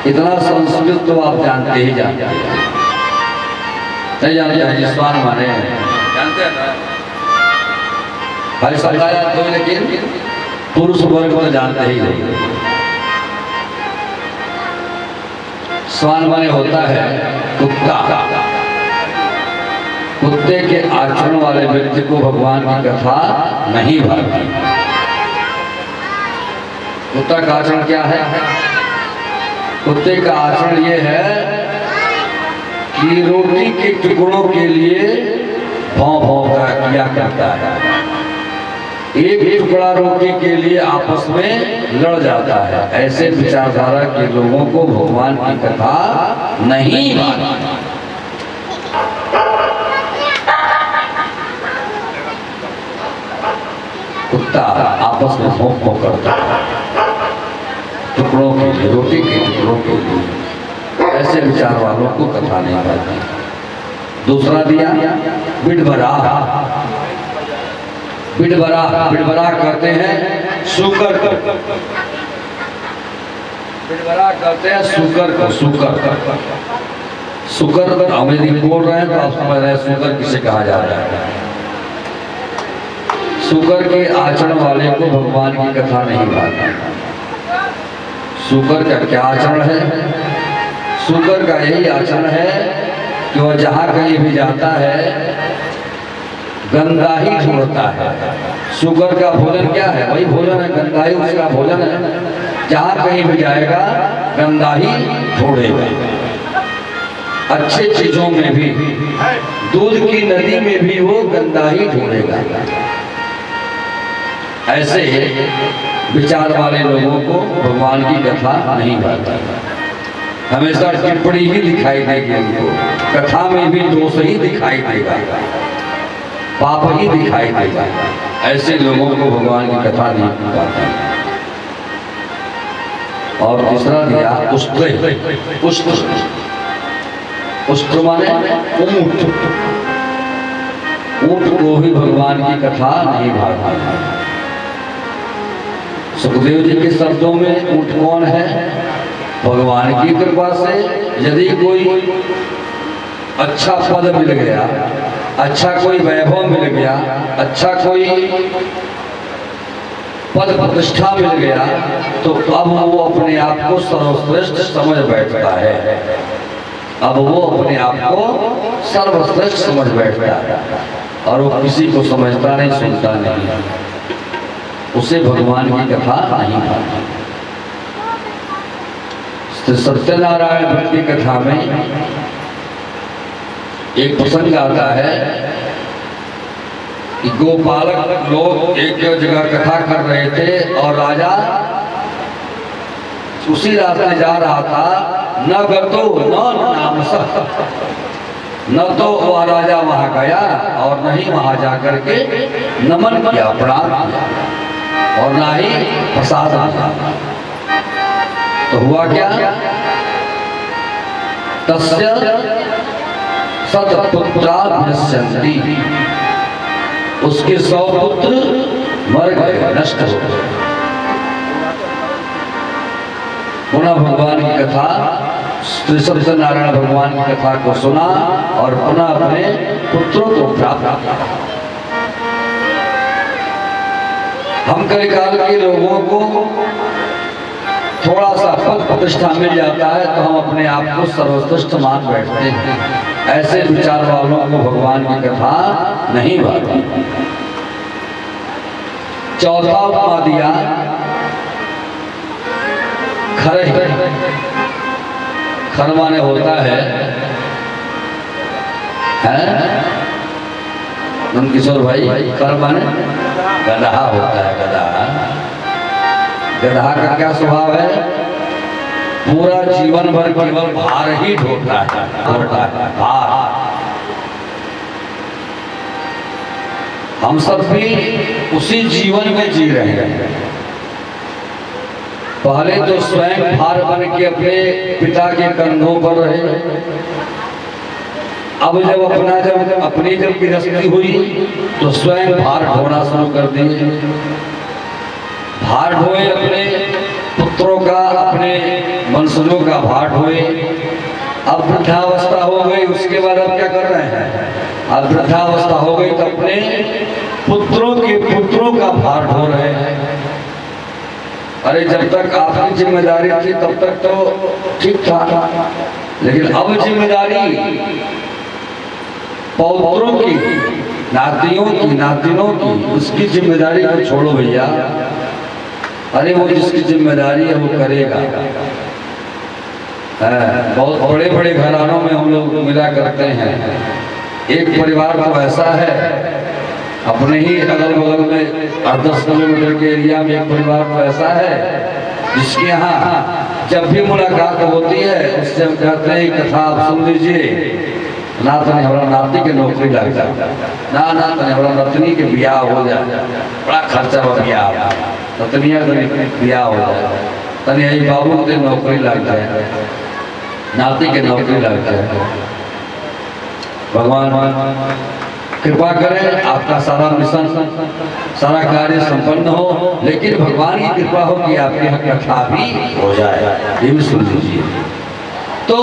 इतना संस्कृत तो आप जानते ही जानते हैं। नहीं जानते हैं श्वान माने? जानते हैं ना भाई, समझाया तो, लेकिन पुरुष वर्ग को जानते ही नहीं। श्वान माने होता है कुत्ता। कुत्ते के आचरण वाले व्यक्ति को भगवान की कथा नहीं भाती। कुत्ता का आचरण क्या है? कुत्ते का आचरण ये है कि रोटी के टुकड़ों के लिए भौं भौं किया करता है। एक टुकड़ा रोटी के लिए आपस में लड़ जाता है। ऐसे विचारधारा के लोगों को भगवान की कथा नहीं भाती। कुत्ता आपस में भौं भौं करता है टुकड़ों के लिए, रोटी के टुकड़ों के लिए। ऐसे विचार वालों को कथा नहीं भाती। दूसरा दिया बिडबरा। बिडबरा करते हैं शुकर। बिडबरा करते हैं शुकर को। शुकर अमेरिकी बोल रहे हैं तो आप समझ रहे हैं शुकर किसे कहा जा रहा है। शुकर के आचरण वाले को भगवान की कथा नहीं भाती। शुकर का क्या आचरण है? शुकर का यही आचरण है कि वह जहाँ कहीं भी जाता है गंदा ही ढूंढता है। शुगर का भोजन क्या है? वही भोजन है, गंदा ही उसका भोजन है। जहाँ कहीं भी जाएगा गंदा ही ढूंढेगा। अच्छे चीजों में भी, दूध की नदी में भी वो गंदा ही ढूंढेगा। ऐसे विचार वाले लोगों को भगवान की कथा नहीं भाती। हमेशा टिप्पणी ही दिखाई देगी उनको, कथा में भी दोष ही दिखाई देगा, पाप ही दिखाई देगा। ऐसे लोगों को भगवान की कथा नहीं भाती। और तीसरा दिया उष्ट्र। उष्ट्र माने ऊंट। ऊंट को भी भगवान की कथा नहीं भाती। सुखदेव जी के शब्दों में ऊंट कौन है? भगवान की कृपा से यदि कोई अच्छा पद मिल गया, अच्छा कोई वैभव मिल गया, अच्छा कोई पद प्रतिष्ठा मिल गया, तो अब वो अपने आप को सर्वश्रेष्ठ समझ बैठता है। अब वो अपने आप को सर्वश्रेष्ठ समझ बैठता है और वो किसी को समझता नहीं, सुनता नहीं। उसे भगवान की कथा नहीं भाती। सत्यनारायण व्रत की कथा में एक प्रसंग आता है कि गोपालक लोग एक जगह कथा कर रहे थे और राजा उसी रास्ते जा रहा था। न गतो न नामसः, न तो वह राजा वहां गया और न ही वहां जाकर के नमन किया, प्रणाम किया और ना ही प्रसाद किया। तो हुआ क्या? तस्य सतपुत्रा नश्यन्ति, उसके 100 पुत्र मर गए, नष्ट हो गए। पुनः भगवान की कथा, श्री सत्यनारायण भगवान की कथा को सुना और पुनः अपने पुत्रों को प्राप्त किया। हम कलिकाल के लोगों को थोड़ा सा पद प्रतिष्ठा मिल जाता है तो हम अपने आप को सर्वश्रेष्ठ मान बैठते हैं। ऐसे विचार वालों को भगवान की कथा नहीं भाती। चौथा उपमा दिया खर। खर माने होता है नंदकिशोर भाई, खर माने गधा होता है। गधा, गधा का क्या स्वभाव है? पूरा जीवन भर केवल भार ही ढोता है, भार। हम सब भी उसी जीवन में जी रहे हैं। पहले तो स्वयं भार बन के अपने पिता के कंधों पर रहे, अब जब अपनी गृहस्थी हुई तो स्वयं भार ढोना शुरू कर दिए। भार ढोए अपने पुत्रों का, अपने वंशजों का भार ढोए। अब वृद्धावस्था हो गई, उसके बाद अब क्या कर रहे हैं? अब वृद्धावस्था हो गई तो अपने पुत्रों के पुत्रों का भार ढो रहे हैं। अरे जब तक आपकी जिम्मेदारी थी तब तक तो ठीक था, लेकिन अब जिम्मेदारी पौत्रों की, नातियों की, नातिनों की, उसकी जिम्मेदारी को छोड़ो भैया। अरे वो जिसकी जिम्मेदारी है वो करेगा। बहुत बड़े बड़े घरानों में हम लोग मिला करते हैं। एक परिवार तो ऐसा है, अपने ही अगल बगल में 8-10 किलोमीटर के एरिया में एक परिवार तो ऐसा है जिसके यहाँ जब भी मुलाकात होती है उससे हम कहते हैं कथा आप सुन लीजिए, ना तो हमारा नाती के नौकरी लग जाए, ना तो हमारा नतनी के ब्याह हो जाए, बड़ा खर्चा हो ब्याह, नतनिया ब्याह हो जाए, तनी यही बाबू के नौकरी लग जाए, नाती के नौकरी लग जाए। भगवान कृपा करें आपका सारा मिशन, सारा कार्य संपन्न हो, लेकिन भगवान की कृपा हो कि आपके यहाँ कथा भी हो जाए, ये भी सुन लीजिए। तो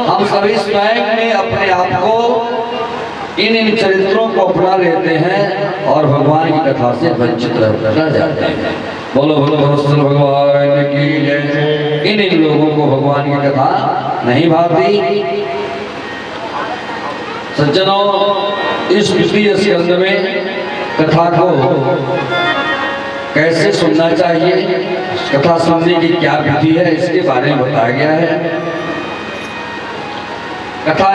हम सभी स्वयं में अपने आप को इन चरित्रों को अपना लेते हैं और भगवान की कथा से वंचित रह जाते हैं। बोलो बोलो भगवान की जय। इन लोगों को भगवान की कथा नहीं भाती। सज्जनों, इस द्वितीय स्कंद में कथा को कैसे सुनना चाहिए, कथा सुनने की क्या विधि है, इसके बारे में बताया गया है। कथा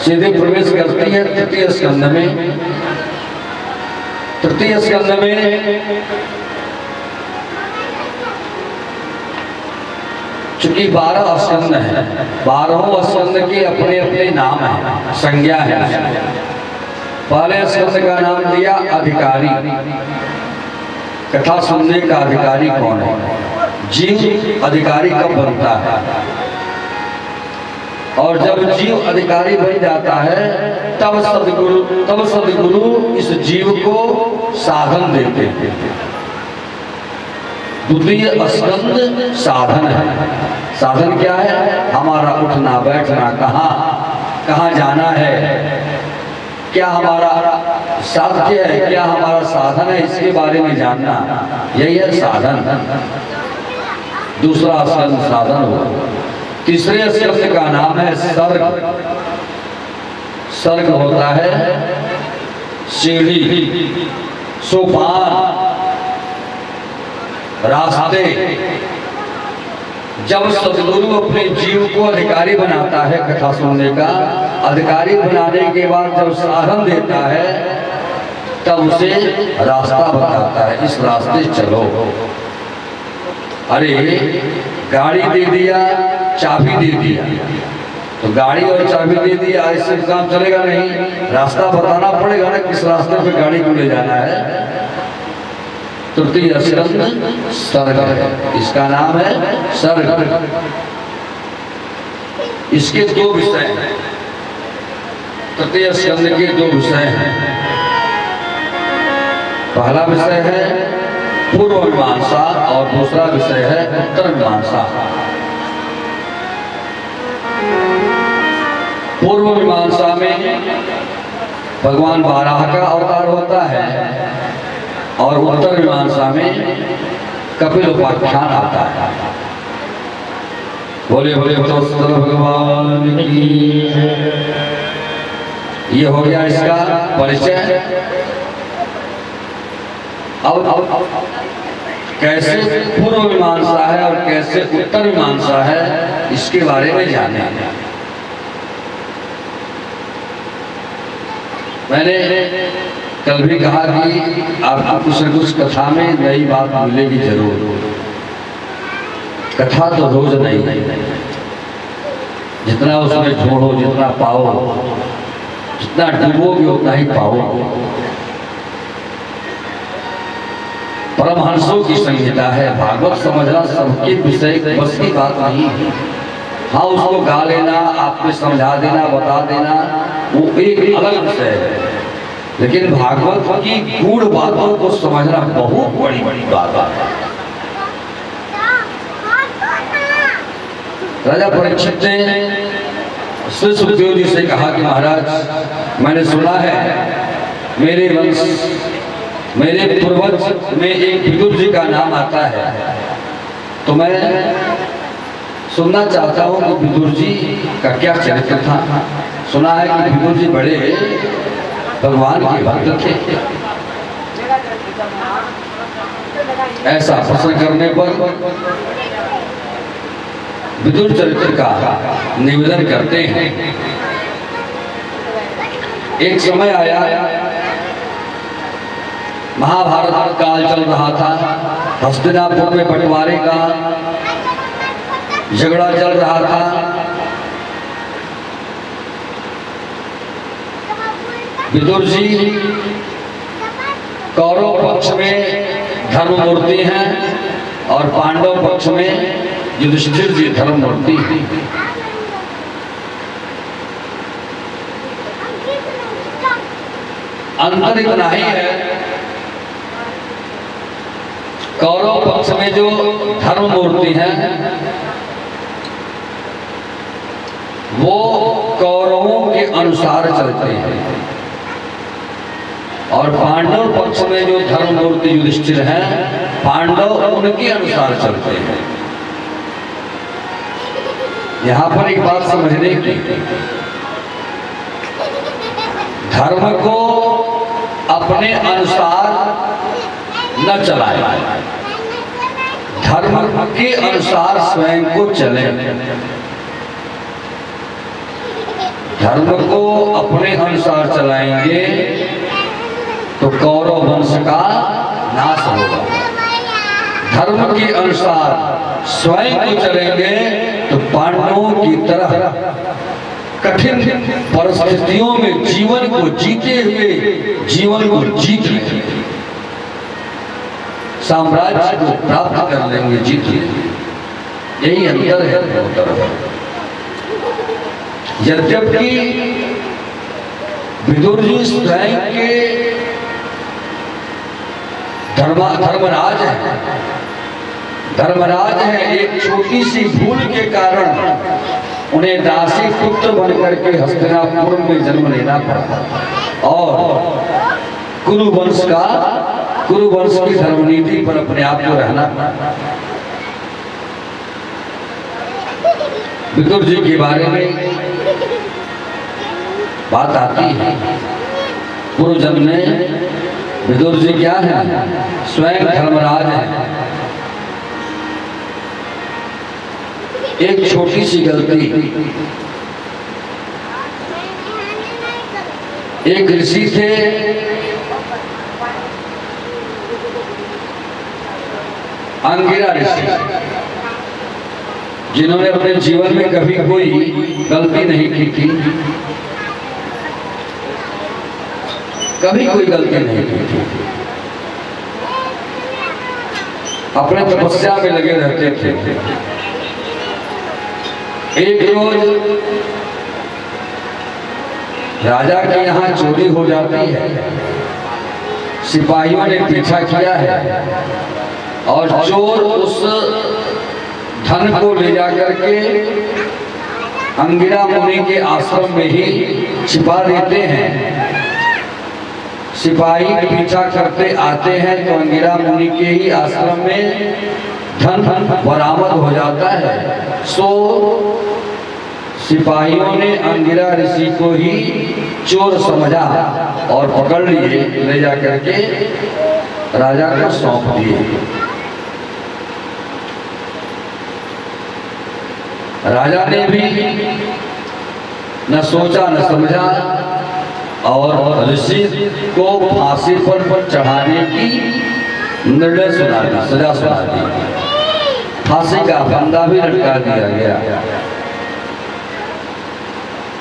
सीधे प्रवेश करती है तृतीय स्कंद में। तृतीय स्कंद में चूंकि 12 स्कंद है, 12 स्कंद के अपने अपने नाम है, संज्ञा है। पहले स्कंद का नाम दिया अधिकारी। कथा सुनने का अधिकारी कौन है? जीव अधिकारी कब बनता है? और जब जीव अधिकारी बन जाता है तब सदगुरु इस जीव को साधन देते हैं। द्वितीय स्कंद साधन है। साधन क्या है? हमारा उठना बैठना, कहाँ जाना है, क्या हमारा साध्य है, क्या हमारा साधन है, इसके बारे में जानना, यही है साधन। दूसरा स्कंद साधन हुआ। तीसरे स्कंद का नाम है सर्ग। सर्ग होता है सीढ़ी, सोपान, रास्ते। जब सदगुरु अपने जीव को अधिकारी बनाता है कथा सुनने का, अधिकारी बनाने के बाद जब साधन देता है तब उसे रास्ता बताता है, इस रास्ते चलो। अरे गाड़ी दे दिया, चाबी दे दिया, तो गाड़ी और चाबी दे दिया, इससे काम चलेगा नहीं। रास्ता बताना पड़ेगा ना, किस रास्ते पे गाड़ी को ले जाना है। तृतीय स्कंद सर्ग है, इसका नाम है सर्ग। इसके दो विषय हैं, तृतीय स्कंद के दो विषय हैं। पहला विषय है पूर्व मीमांसा और दूसरा विषय है उत्तर मीमांसा। पूर्व मीमांसा में भगवान वाराह का अवतार होता है और उत्तर मीमांसा में कपिल उपाख्यान आता है। बोले बोले भगवान की। ये हो गया इसका परिचय। अब कैसे पूर्व मीमांसा है और कैसे उत्तर मीमांसा है, इसके बारे में जाने। मैंने कल भी कहा कि आपको कुछ न कुछ कथा में नई बात मिलेगी जरूर। कथा तो रोज नहीं, जितना उसमें ढूंढो, जितना पाओ, जितना डूबोगे उतना ही पाओगे। परमहंसों की संहिता है, भागवत समझना सबके विषय बस की बात नहीं है। हाँ, उसको गा लेना, आपको समझा देना, बता देना, वो एक अलग विषय है। लेकिन भागवत की गूढ़ बातों को समझना बहुत बड़ी बड़ी बात है। राजा परीक्षित ने श्री सुखदेव जी से कहा कि महाराज, मैंने सुना है मेरे वंश, मेरे पूर्वज में एक विदुर जी का नाम आता है, तो मैं सुनना चाहता हूँ कि विदुर जी का क्या चरित्र था। सुना है कि विदुर जी बड़े भगवान के भक्त थे। ऐसा प्रश्न करने पर विदुर चरित्र का निवेदन करते हैं। एक समय आया, महाभारत काल चल रहा था, हस्तिनापुर में बंटवारे का झगड़ा चल रहा था। विदुर जी कौरव पक्ष में धर्ममूर्ति हैं और पांडव पक्ष में युधिष्ठिर जी धर्ममूर्ति हैं। अंतर इतना ही है, कौरव पक्ष में जो धर्ममूर्ति हैं वो कौरवों के अनुसार चलते हैं और पांडव पक्ष में जो धर्ममूर्ति युधिष्ठिर हैं, पांडव उनके अनुसार चलते हैं। यहाँ पर एक बात समझने की, धर्म को अपने अनुसार न चलाए, धर्म के अनुसार स्वयं को चले। धर्म को अपने अनुसार चलाएंगे तो कौरव वंश का नाश होगा। धर्म के अनुसार स्वयं को चलेंगे तो पांडवों की तरह कठिन परिस्थितियों में जीवन को जीते हुए जीवन को जीत लेंगे, साम्राज्य को प्राप्त कर लेंगे, जीत लेंगे। यही अंतर है। यद्यपि विदुर जी स्वयं के धर्मराज है, धर्मराज है। एक छोटी सी भूल के कारण उन्हें दासी पुत्र बनकर के हस्तिनापुर में जन्म लेना पड़ा और कुरु वंश की धर्मनीति पर अपने आप को रहना पड़ा। विदुर जी के बारे में बात आती है, पूर्व जन्म में विदुर जी क्या है, स्वयं धर्मराज है। एक छोटी सी गलती, एक ऋषि थे, अंगिरा ऋषि, जिन्होंने अपने जीवन में कभी कोई गलती नहीं की थी, कभी कोई गलती नहीं की थी। अपने तपस्या में लगे रहते थे। एक रोज राजा के यहाँ चोरी हो जाती है। सिपाहियों ने पीछा किया है और चोर उस धन को ले जाकर के अंगिरा मुनि के आश्रम में ही छिपा देते हैं। सिपाही पीछा करते आते हैं तो अंगिरा मुनि के ही आश्रम में धन बरामद हो जाता है। सो सिपाहियों ने अंगिरा ऋषि को ही चोर समझा और पकड़ लिए, ले जाकर के राजा को सौंप दिए। राजा ने भी न सोचा न समझा और ऋषि को फांसी पर चढ़ाने की निर्णय सुना दी, सजा सुना दी। फांसी का फंदा भी लटका दिया गया।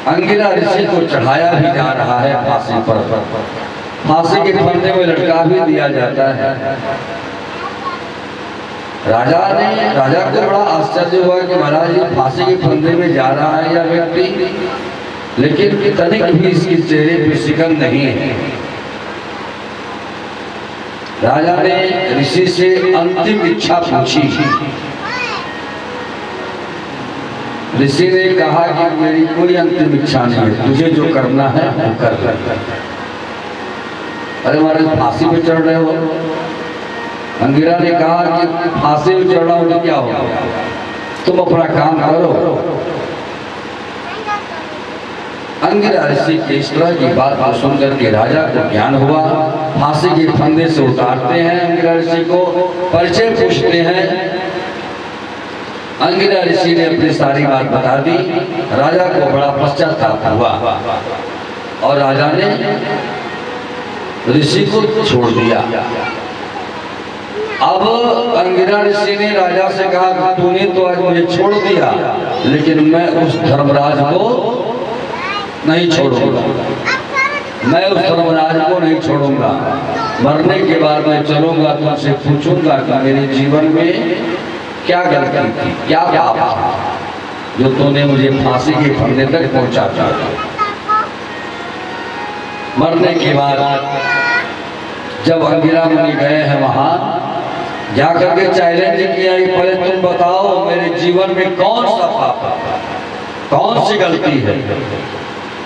अंगिरा ऋषि को चढ़ाया भी जा रहा है फांसी पर। फांसी के फंदे में लटका भी दिया जाता है। राजा को बड़ा आश्चर्य हुआ कि महाराज ये फांसी के फंदे में जा रहा है यह व्यक्ति, लेकिन तनिक भी इसके चेहरे पर शिकन नहीं है। राजा ने ऋषि से अंतिम इच्छा पूछी। ऋषि ने कहा कि मेरी कोई अंतिम इच्छा नहीं है, तुझे जो करना है वो कर ले। अरे महाराज फांसी पे चढ़ रहे हो? अंगिरा ने कहा कि फांसी पे चढ़ रहा हूं तो क्या होगा, तुम अपना काम करो। अंगिरा ऋषि की इस तरह की बात को सुनकर के राजा को ज्ञान हुआ। फांसी के फंदे से उतारते हैं, अंगिरा ऋषि को परिचय पूछते हैं। अंगिरा ऋषि ने अपनी सारी बात बता दी। राजा को बड़ा पश्चाताप हुआ और राजा ने ऋषि को छोड़ दिया। अब अंगिरा ऋषि ने राजा से कहा कि तूने तो आज मुझे छोड़ दिया, लेकिन मैं उस धर्मराज को नहीं छोड़ूंगा। मैं उस धर्मराज को नहीं छोड़ूंगा। मरने के बाद मैं चलूंगा, तुमसे पूछूंगा कि मेरे जीवन में क्या गलती थी, क्या पाप था जो तूने मुझे फांसी के फंदे तक पहुंचा दिया। मरने के बाद जब अंगिरा मुनि गए हैं वहां जाकर के चैलेंज किया कि पहले तुम बताओ मेरे जीवन में कौन सा पाप, कौन सी गलती है।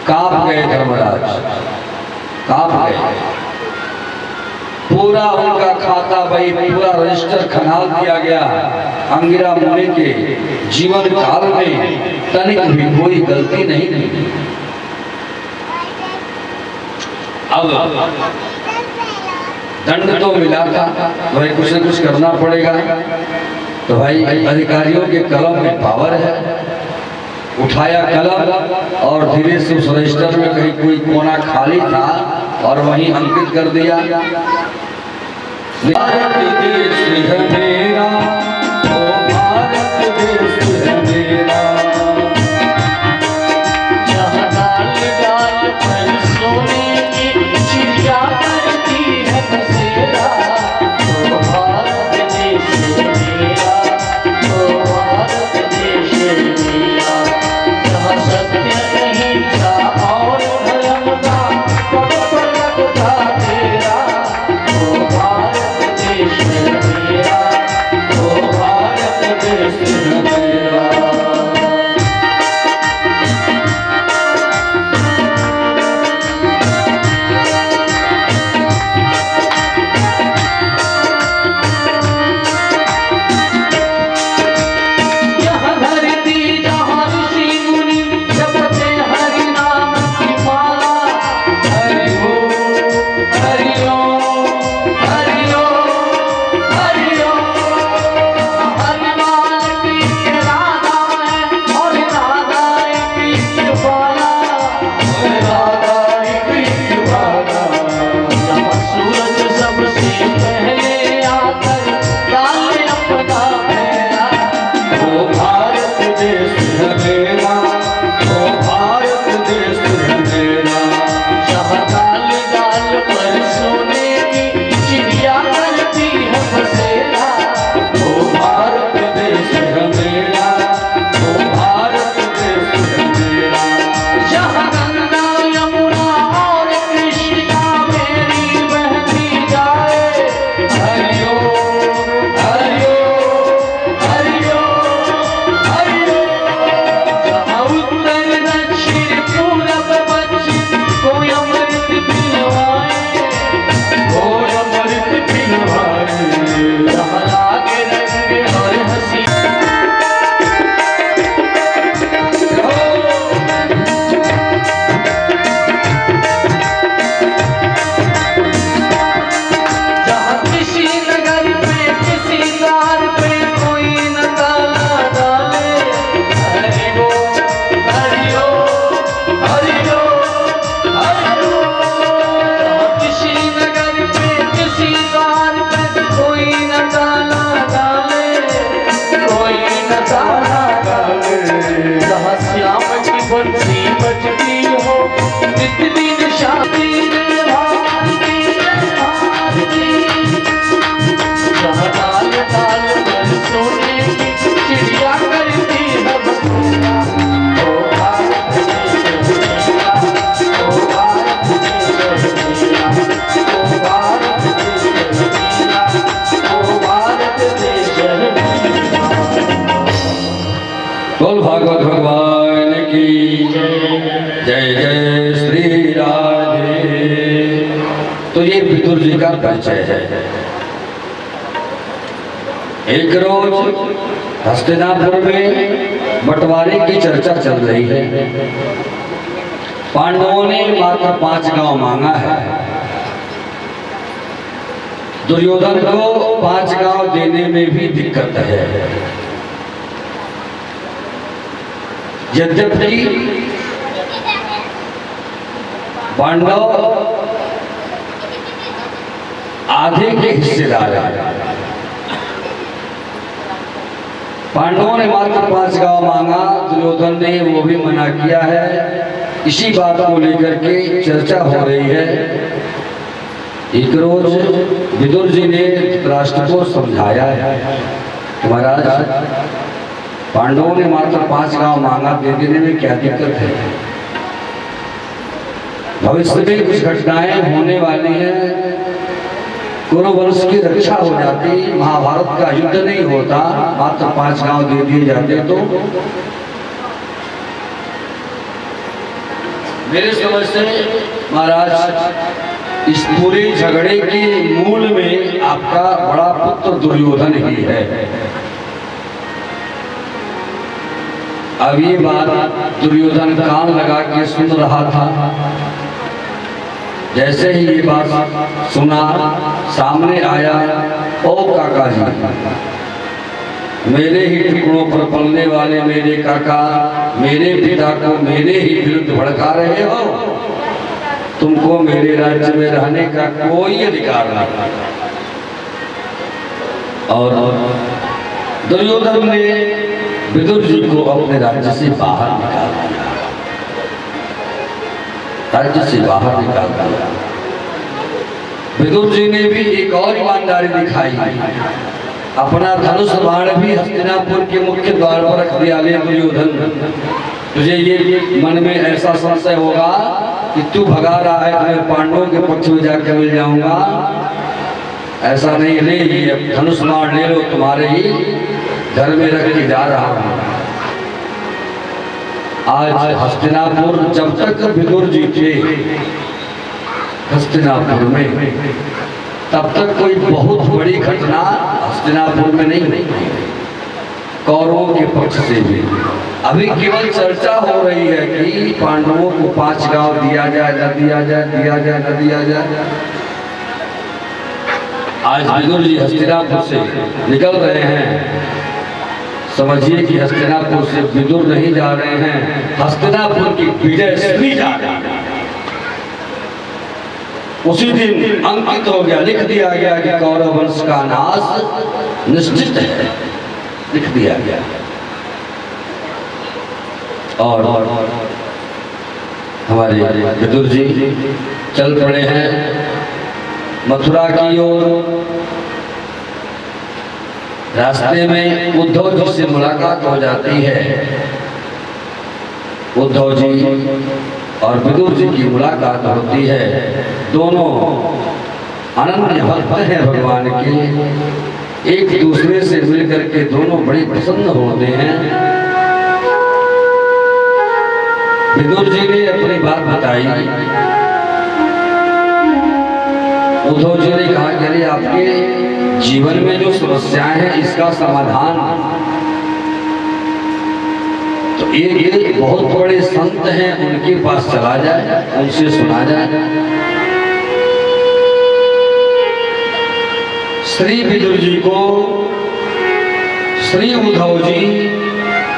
कांप गए धर्मराज, कांप गए। पूरा उनका खाता भाई पूरा रजिस्टर खंगाल दिया गया। अंगिरा मुनि के जीवन काल में तनिक भी कोई गलती नहीं थी। अब दंड तो मिला था, भाई कुछ न कुछ करना पड़ेगा। तो भाई अधिकारियों के कलम में पावर है। उठाया कलम और धीरे से उस रजिस्टर में कहीं कोई कोना खाली था और वहीं अंकित कर दिया। भारत देश है मेरा, ओ भारत देश है मेरा, जहाँ डाल डाल पर सोने की चिड़िया करती है बसेरा। ओ भारत देश मेरा, ओ भारत देश मेरा, जहाँ सत्य अहिंसा और धर्म का पग लगता तेरा। ओ भारत देश मेरा, ओ भारत देश मेरा। यहाँ धरती जहाँ ऋषि मुनि जपते हरि नाम की माला। हरि ओम, हरि ओम, हरि ओम, हरि ओम। हनुमान की का परिचय है। एक रोज हस्तिनापुर में बंटवारे की चर्चा चल रही है। पांडवों ने मात्र 5 गांव मांगा है। दुर्योधन को 5 गांव देने में भी दिक्कत है। यद्यपि पांडव आधे के हिस्सेदार हैं। पांडवों ने मात्र 5 गांव मांगा, दुर्योधन ने वो भी मना किया है। इसी बात को लेकर के चर्चा हो रही है। एक रोज विदुर जी ने धृतराष्ट्र को समझाया है कि महाराज, पांडवों ने मात्र 5 गांव मांगा, दे देने में क्या दिक्कत है? भविष्य में कुछ घटनाएं होने वाली हैं, कुरुवंश की रक्षा हो जाती, महाभारत का युद्ध नहीं होता, मात्र 5 गांव दे दिए जाते तो मेरे समझ से महाराज इस पूरे झगड़े के मूल में आपका बड़ा पुत्र दुर्योधन ही है। अब ये बात दुर्योधन कान लगा के सुन रहा था। जैसे ही ये बात सुना, सामने आया, ओ काका जी, मेरे ही टुकड़ों पर पलने वाले मेरे काका मेरे पिता को मेरे ही विरुद्ध भड़का रहे हो। तुमको मेरे राज्य में रहने का कोई अधिकार नहीं। और दुर्योधन ने विदुर जी को अपने राज्य से बाहर निकाल दिया। राज्य से बाहर निकाल दिया। विदुर जी ने भी एक और ईमानदारी दिखाई। अपना धनुष बाण भी हस्तिनापुर के मुख्य द्वार पर रख दिया। ले दुर्योधन, तुझे ये मन में ऐसा संशय होगा कि तू भगा रहा है, मैं पांडवों के पक्ष में जाकर मिल जाऊंगा। ऐसा नहीं, ले ये धनुष बाण ले लो, तुम्हारे ही घर में रख के जा रहा हूं। आज हस्तिनापुर, जब तक विदुर जी थे हस्तिनापुर में, तब तक कोई बहुत बड़ी घटना हस्तिनापुर में नहीं हुई, कौरवों के पक्ष से भी। अभी केवल चर्चा हो रही है कि पांडवों को 5 गांव दिया जाए, न दिया जाए, दिया जाए, न दिया जाए। आज विदुर जी हस्तिनापुर से निकल रहे हैं। समझिए कि हस्तिनापुर से विदुर नहीं जा रहे हैं, हस्तिनापुर की विजयश्री जा रही है। उसी दिन अंकित हो गया, लिख दिया गया कि कौरव वंश का नाश निश्चित है, लिख दिया गया। और हमारे विदुर जी चल पड़े हैं मथुरा की ओर। रास्ते में उद्धव जी से मुलाकात हो जाती है। उद्धव जी और विदुर जी की मुलाकात होती है। दोनों अनन्य भक्त हैं भगवान के, एक दूसरे से मिलकर के दोनों बड़े प्रसन्न होते हैं। विदुर जी ने अपनी बात बताई। उद्धव जी ने कहा कि अरे आपके जीवन में जो समस्याएं हैं, इसका समाधान तो एक बहुत बड़े संत हैं, उनके पास चला जाए, उनसे सुना जाए। श्री विदुर जी को श्री उद्धव जी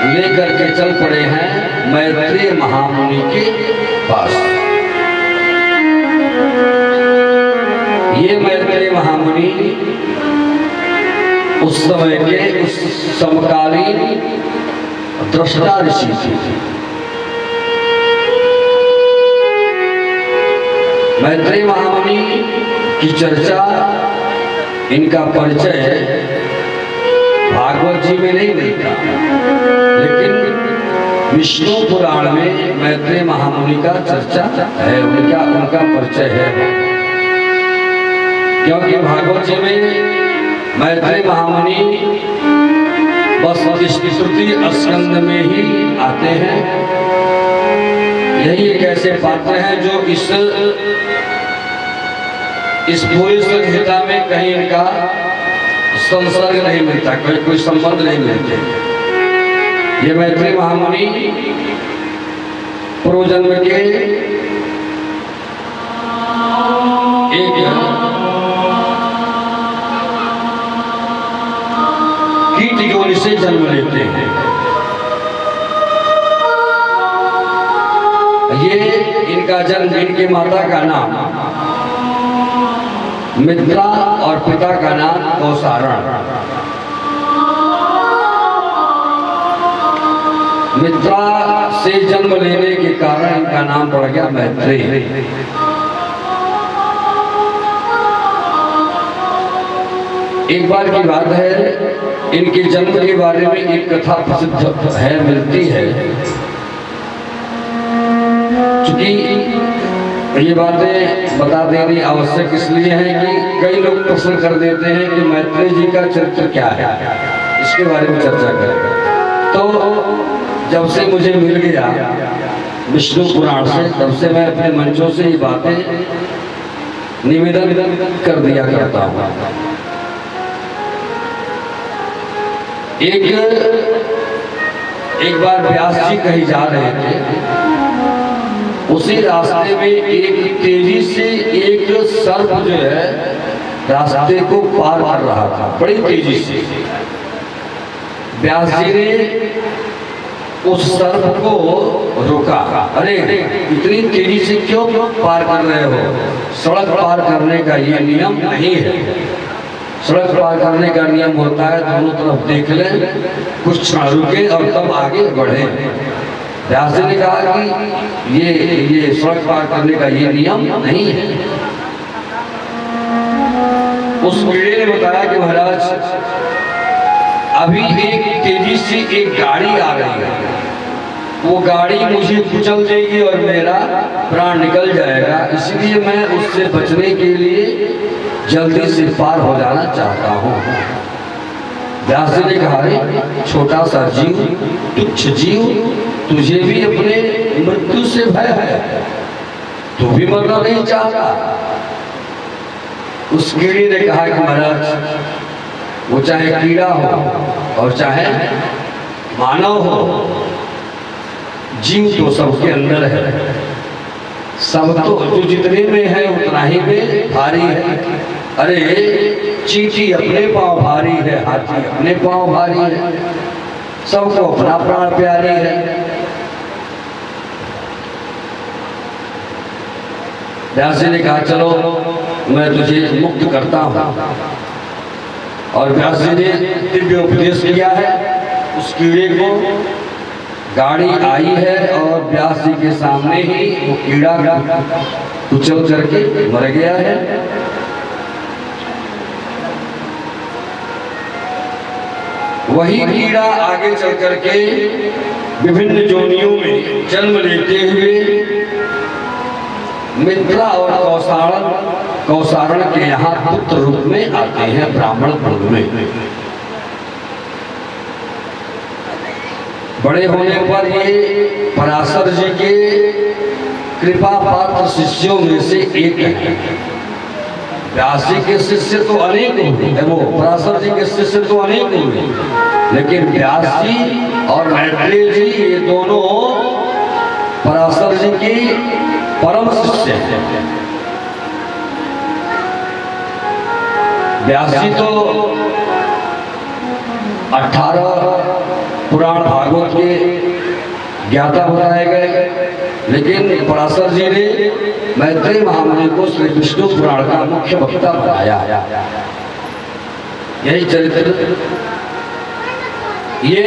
लेकर के चल पड़े हैं मैत्रेय महामुनि के पास। ये मैत्रेय महामुनि उस समय के, उस समकालीन दृष्टा ऋषि थे। मैत्रेय महामुनि की चर्चा, इनका परिचय भागवत जी में नहीं मिलता, लेकिन विष्णु पुराण में मैत्रेय महामुनि का चर्चा है, उनका परिचय है। क्योंकि भागवत जी में मैत्रेय महामुनि बस स्तुति स्कंद में ही आते हैं। यही एक ऐसे पात्र हैं जो इस पूरी संहिता में कहीं इनका संसर्ग नहीं मिलता, कोई संबंध नहीं मिलते। ये मैत्री महामुनि पूर्व जन्म के एक कीट योनि से जन्म लेते हैं। ये इनका जन्म, इनके माता का नाम मित्रा और पिता का नाम कौसारण। मित्रा से जन्म लेने के कारण इनका नाम पड़ गया मैत्रेय। एक बार की बात है, इनके जन्म के बारे में एक कथा प्रसिद्ध है, मिलती है। चूंकि ये बातें बता देनी आवश्यक इसलिए है कि कई लोग प्रश्न कर देते हैं कि मैत्रेय जी का चरित्र क्या है, इसके बारे में चर्चा करें। तो जब से मुझे मिल गया विष्णु पुराण से, तब से मैं अपने मंचों से ये बातें निवेदन कर दिया करता हूँ। एक बार व्यास जी कहीं जा रहे थे, उसी रास्ते में एक तेजी से एक सर्प जो है रास्ते को पार कर रहा था, बड़ी तेजी से। व्यास जी ने उस सर्प को रोका। अरे इतनी तेजी से क्यों पार कर रहे हो? सड़क पार करने का ये नियम नहीं है। सड़क पार करने का नियम होता है दोनों तरफ देख लें, कुछ क्षण रुके और तब आगे बढ़े। व्यास जी ने कहा कि ये सड़क पार करने का ये नियम नहीं है। उस कीड़े ने बताया कि महाराज अभी एक तेजी से एक गाड़ी आ रही है, वो गाड़ी मुझे कुचल देगी और मेरा प्राण निकल जाएगा, इसलिए मैं उससे बचने के लिए जल्दी से पार हो जाना चाहता हूँ। व्यास जी ने कहा, रे छोटा सा जीव, तुच्छ जीव, तुझे भी अपने मृत्यु से भय है, तू भी मरना नहीं चाहता। उस कीड़े ने कहा कि महाराज वो चाहे कीड़ा हो और चाहे मानव हो, जीव तो सबके अंदर है। सब तो जो जितने में है उतना ही में भारी है। अरे चींटी अपने पाँव भारी है, हाथी अपने पाँव भारी है, सबको अपना प्राण प्यारी है। व्यास जी ने कहा चलो मैं तुझे मुक्त करता हूँ। और व्यास जी ने दिव्य उपदेश किया है उस कीड़े को। गाड़ी आई है और व्यास जी के सामने ही वो कीड़ा कुचल करके मर गया है। वही कीड़ा आगे चल करके विभिन्न योनियों में जन्म लेते हुए मित्रा और कौसारण के यहाँ पुत्र रूप में आते हैं ब्राह्मण कुल में। बड़े होने पर ये पराशर जी के कृपा पात्र शिष्यों में से एक है। व्यास जी के शिष्य तो अनेक हुए, वो पराशर जी के शिष्य तो अनेक हुए, लेकिन व्यास जी और मैत्रेय जी ये दोनों पराशर जी के परम शिष्य हैं। व्यास जी तो 18 पुराण भागवत के ज्ञाता बताए गए, लेकिन पराशर जी ने मैत्रेय महामुनि को श्री विष्णु पुराण का मुख्य वक्ता बनाया। यही चरित्र। ये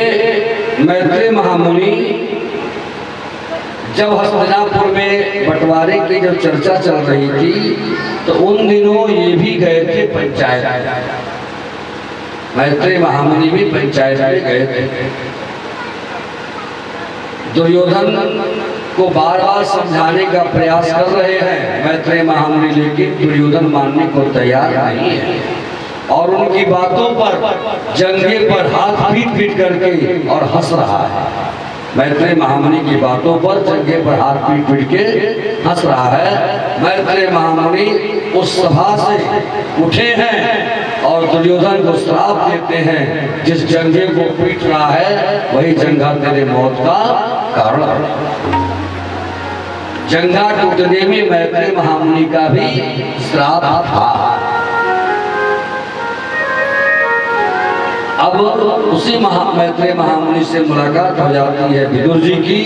मैत्रेय महामुनि जब हस्तिनापुर में बंटवारे की जब चर्चा चल रही थी तो उन दिनों ये भी गए थे पंचायत। मैत्रेय महामुनि भी पंचायत में गए थे। दुर्योधन को बार बार समझाने का प्रयास कर रहे हैं मैत्रेय महामुनि, लेकिन दुर्योधन मानने को तैयार नहीं है और उनकी बातों पर जंघे पर हाथ पीट करके और हंस रहा है। मैत्रेय महामुनि की बातों पर जंघे पर हाथ पीट पीट के हंस रहा है। मैत्रेय महामुनि उस सभा से उठे हैं और दुर्योधन को श्राप देते हैं, जिस जंघे को पीट रहा है वही जंघा तेरे मौत का कारण है। जंघा टूटने में मैत्रेय महामुनि का भी श्राप था। अब उसी मैत्रेय महामुनि से मुलाकात हो जाती है विदुर जी की।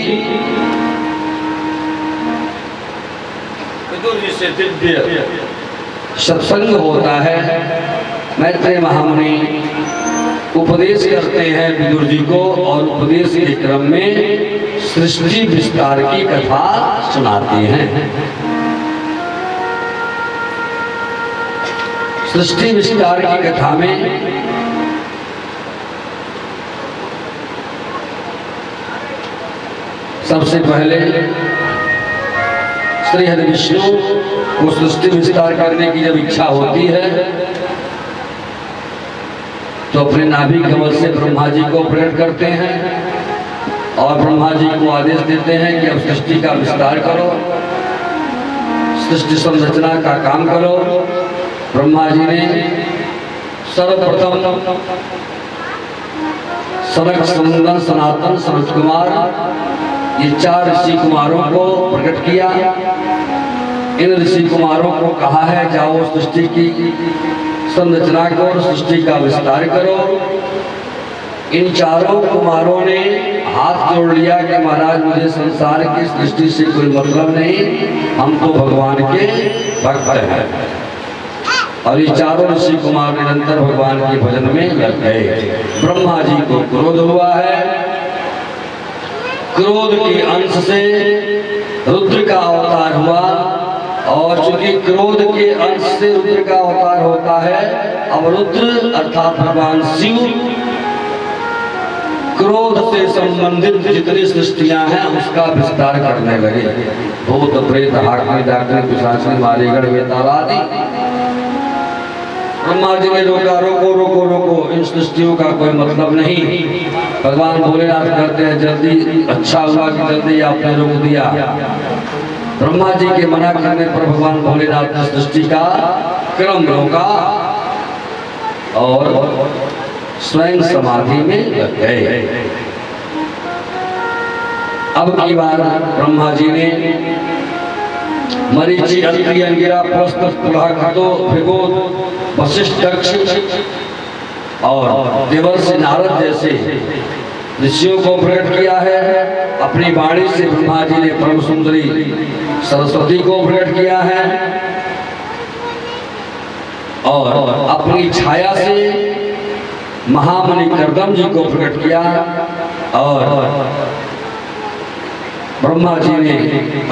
विदुर जी से दिव्य सत्संग होता है। मैत्रेय महामुनि उपदेश करते हैं विदुर जी को और उपदेश के क्रम में सृष्टि विस्तार की कथा सुनाते हैं। सृष्टि विस्तार की कथा में सबसे पहले श्री हरि विष्णु को सृष्टि विस्तार करने की जब इच्छा होती है तो अपने नाभि कमल से ब्रह्मा जी को प्रकट करते हैं और ब्रह्मा जी को आदेश देते हैं कि अब सृष्टि का विस्तार करो, सृष्टि संरचना का काम करो। ब्रह्मा जी ने सर्वप्रथम सनक, सनंदन, सनातन, सनत कुमार, ये 4 ऋषि कुमारों को प्रकट किया। इन ऋषि कुमारों को कहा है जाओ सृष्टि की संरचना करो, सृष्टि का विस्तार करो। इन 4 कुमारों ने हाथ जोड़ लिया कि महाराज मुझे संसार की सृष्टि से कोई मतलब नहीं, हम तो भगवान के भक्त हैं। और ये 4 ऋषि कुमार निरंतर भगवान के भजन में लग गए। ब्रह्मा जी को क्रोध हुआ है, क्रोध के अंश से रुद्र का अवतार हुआ और चूंकि क्रोध के अंश से रुद्र का अवतार होता है, अब रुद्र अर्थात भगवान शिव क्रोध से संबंधित जितनी सृष्टियां हैं उसका विस्तार करने लगे। भूत प्रेत हाकनी डाकनी पिशाचनी मालेगढ़ वेताल आदि। ब्रह्मा जी ने रोका, रोको रोको रोको, इन सृष्टियों का कोई मतलब नहीं। भगवान भोलेनाथ कहते हैं जल्दी, अच्छा हुआ कि जल्दी आपने रोक दिया। ब्रह्मा जी के मना करने पर भगवान भोलेनाथ ने सृष्टि का क्रम रोका और स्वयं समाधि में लग गए। अब की बार ब्रह्मा जी ने मरीचि, अत्रि, अंगिरा, पुलस्त्य, पुलहातो, भृगु, वशिष्ठ, दक्ष और देवर्षि नारद जैसे ऋषियों को प्रकट किया है। अपनी वाणी से ब्रह्मा जी ने परम सुंदरी सरस्वती को प्रकट किया है और अपनी छाया से महामुनि कर्दम जी को प्रकट किया और ब्रह्मा जी ने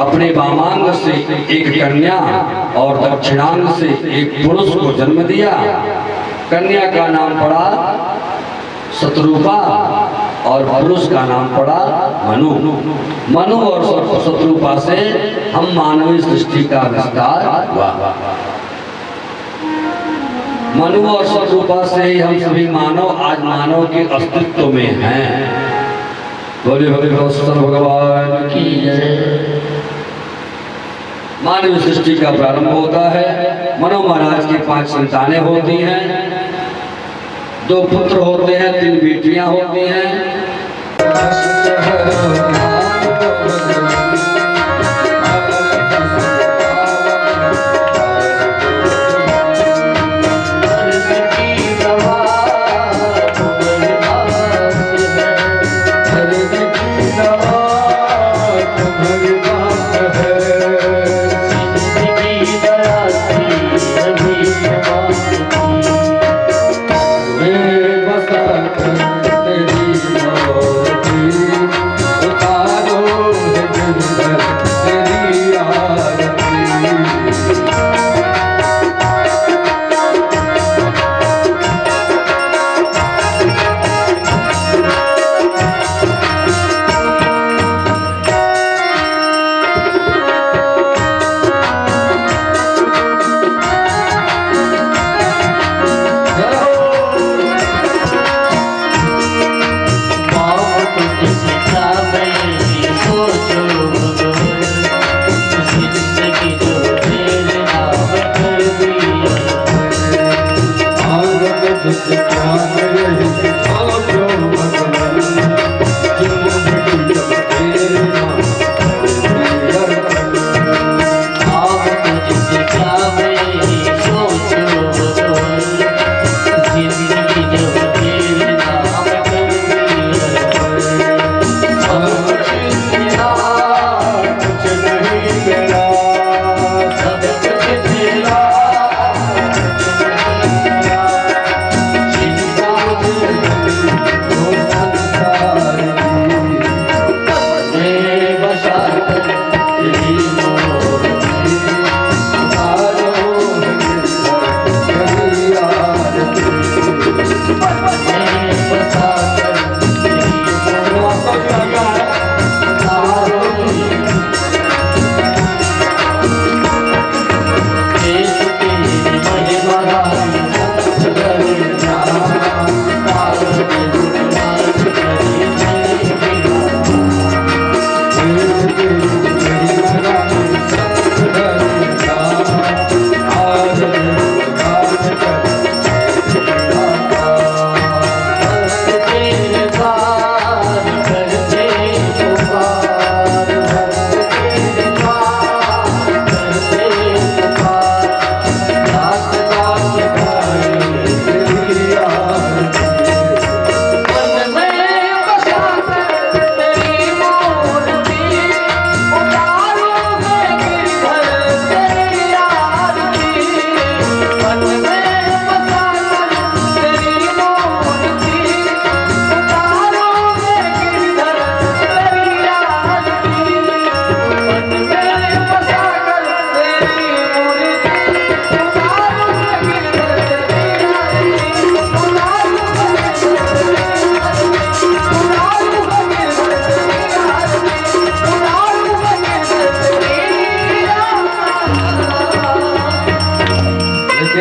अपने वामांग से एक कन्या और दक्षिणांग से एक पुरुष को जन्म दिया। कन्या का नाम पड़ा शत्रुपा और पुरुष का नाम पड़ा मनु। मनु और शत्रुपा से हम मानवीय सृष्टि का विस्तार हुआ। मनु और शत्रुपा से ही हम सभी मानव आज मानव के अस्तित्व में हैं। बोले भगवान की जय। मानव सृष्टि का प्रारंभ होता है। मनु महाराज की 5 संतानें होती हैं, 2 पुत्र होते हैं, 3 बेटियां होती हैं।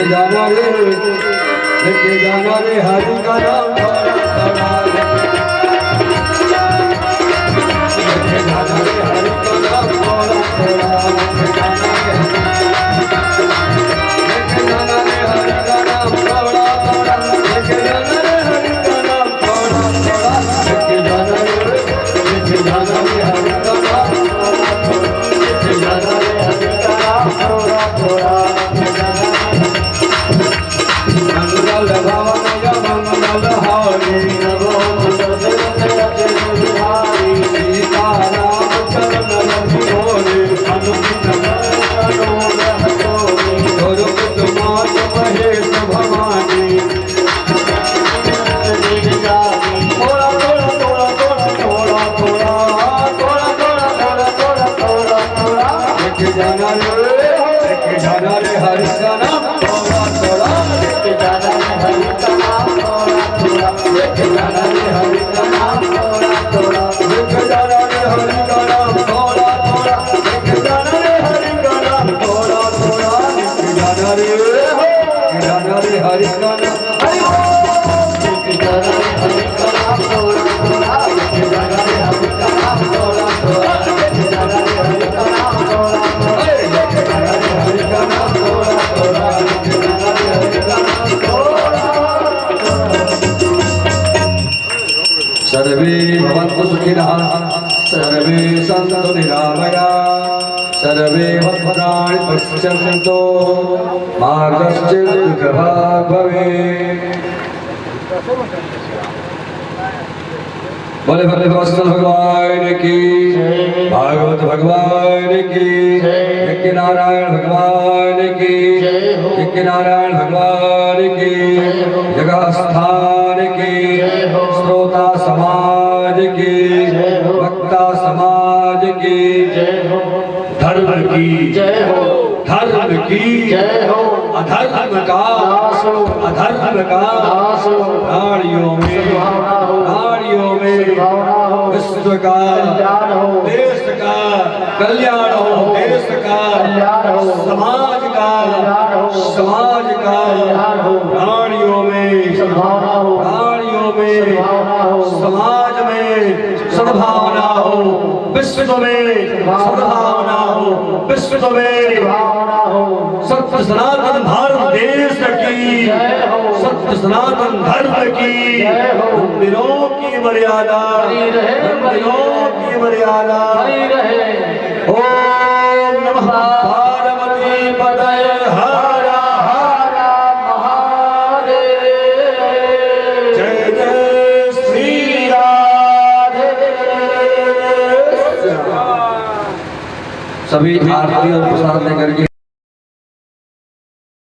लेके जाना रे हरि का नाम थोड़ा थोड़ा लेके जाना रे हरि का नाम थोड़ा थोड़ा लेके जाना रे हरि का नाम थोड़ा थोड़ा लेके जाना रे हरि का नाम थोड़ा थोड़ा लेके जाना रे हरि का नाम थोड़ा थोड़ा लेके जाना रे हरि का नाम थोड़ा थोड़ा मंगल भवन मंगल हारी नमो सीता राम चरण रघुबोले अनुदिन गुरुकुल मात महेश भवानी थोड़ा थोड़ा थोड़ा थोड़ा थोड़ा थोड़ा थोड़ा थोड़ा थोड़ा थोड़ा थोड़ा थोड़ा लेके जाना रे हरि का नाम थोड़ा थोड़ा लेके जाना रे हरि का नाम थोड़ा थोड़ा लेके जाना रे हरि का नाम थोड़ा थोड़ा लेके जाना रे हरि का नाम थोड़ा थोड़ा लेके जाना रे हरि का नाम थोड़ा थोड़ा लेके जाना रे हरि का नाम हरि लेके जाना रे हरि का नाम थोड़ा थोड़ा लेके जाना रे हरि का नाम थोड़ा थोड़ा लेके जाना रे हरि का नाम थोड़ा थोड़ा लेके जाना रे हरि का नाम थोड़ा थोड़ा लेके जाना रे हरि का नाम थोड़ा सर्वे भवन्तु सुखिनः सर्वे सन्तु निरामयाः सर्वे भद्राणि पश्यन्तु मा कश्चित् दुःखभाग् भवेत् बोले भले वत्सल भगवान की भागवत भगवान की यज्ञ नारायण भगवान की यज्ञ नारायण भगवान की जगह स्थान की श्रोता समाज की वक्ता समाज की धर्म की धर्म की अधर्म का प्राणियों में विश्व का देश का कल्याण हो देश का समाज का प्राणियों में समाज में सद्भावना हो विश्व में सद्भावना हो विश्व में सत्य सनातन भारत देश की सत्य सनातन धर्म की मंदिरों की मर्यादा ओम नमः पार्वती पतये हर हर महादेव जय जय श्री राधे सभी आरती और प्रसाद लेकर के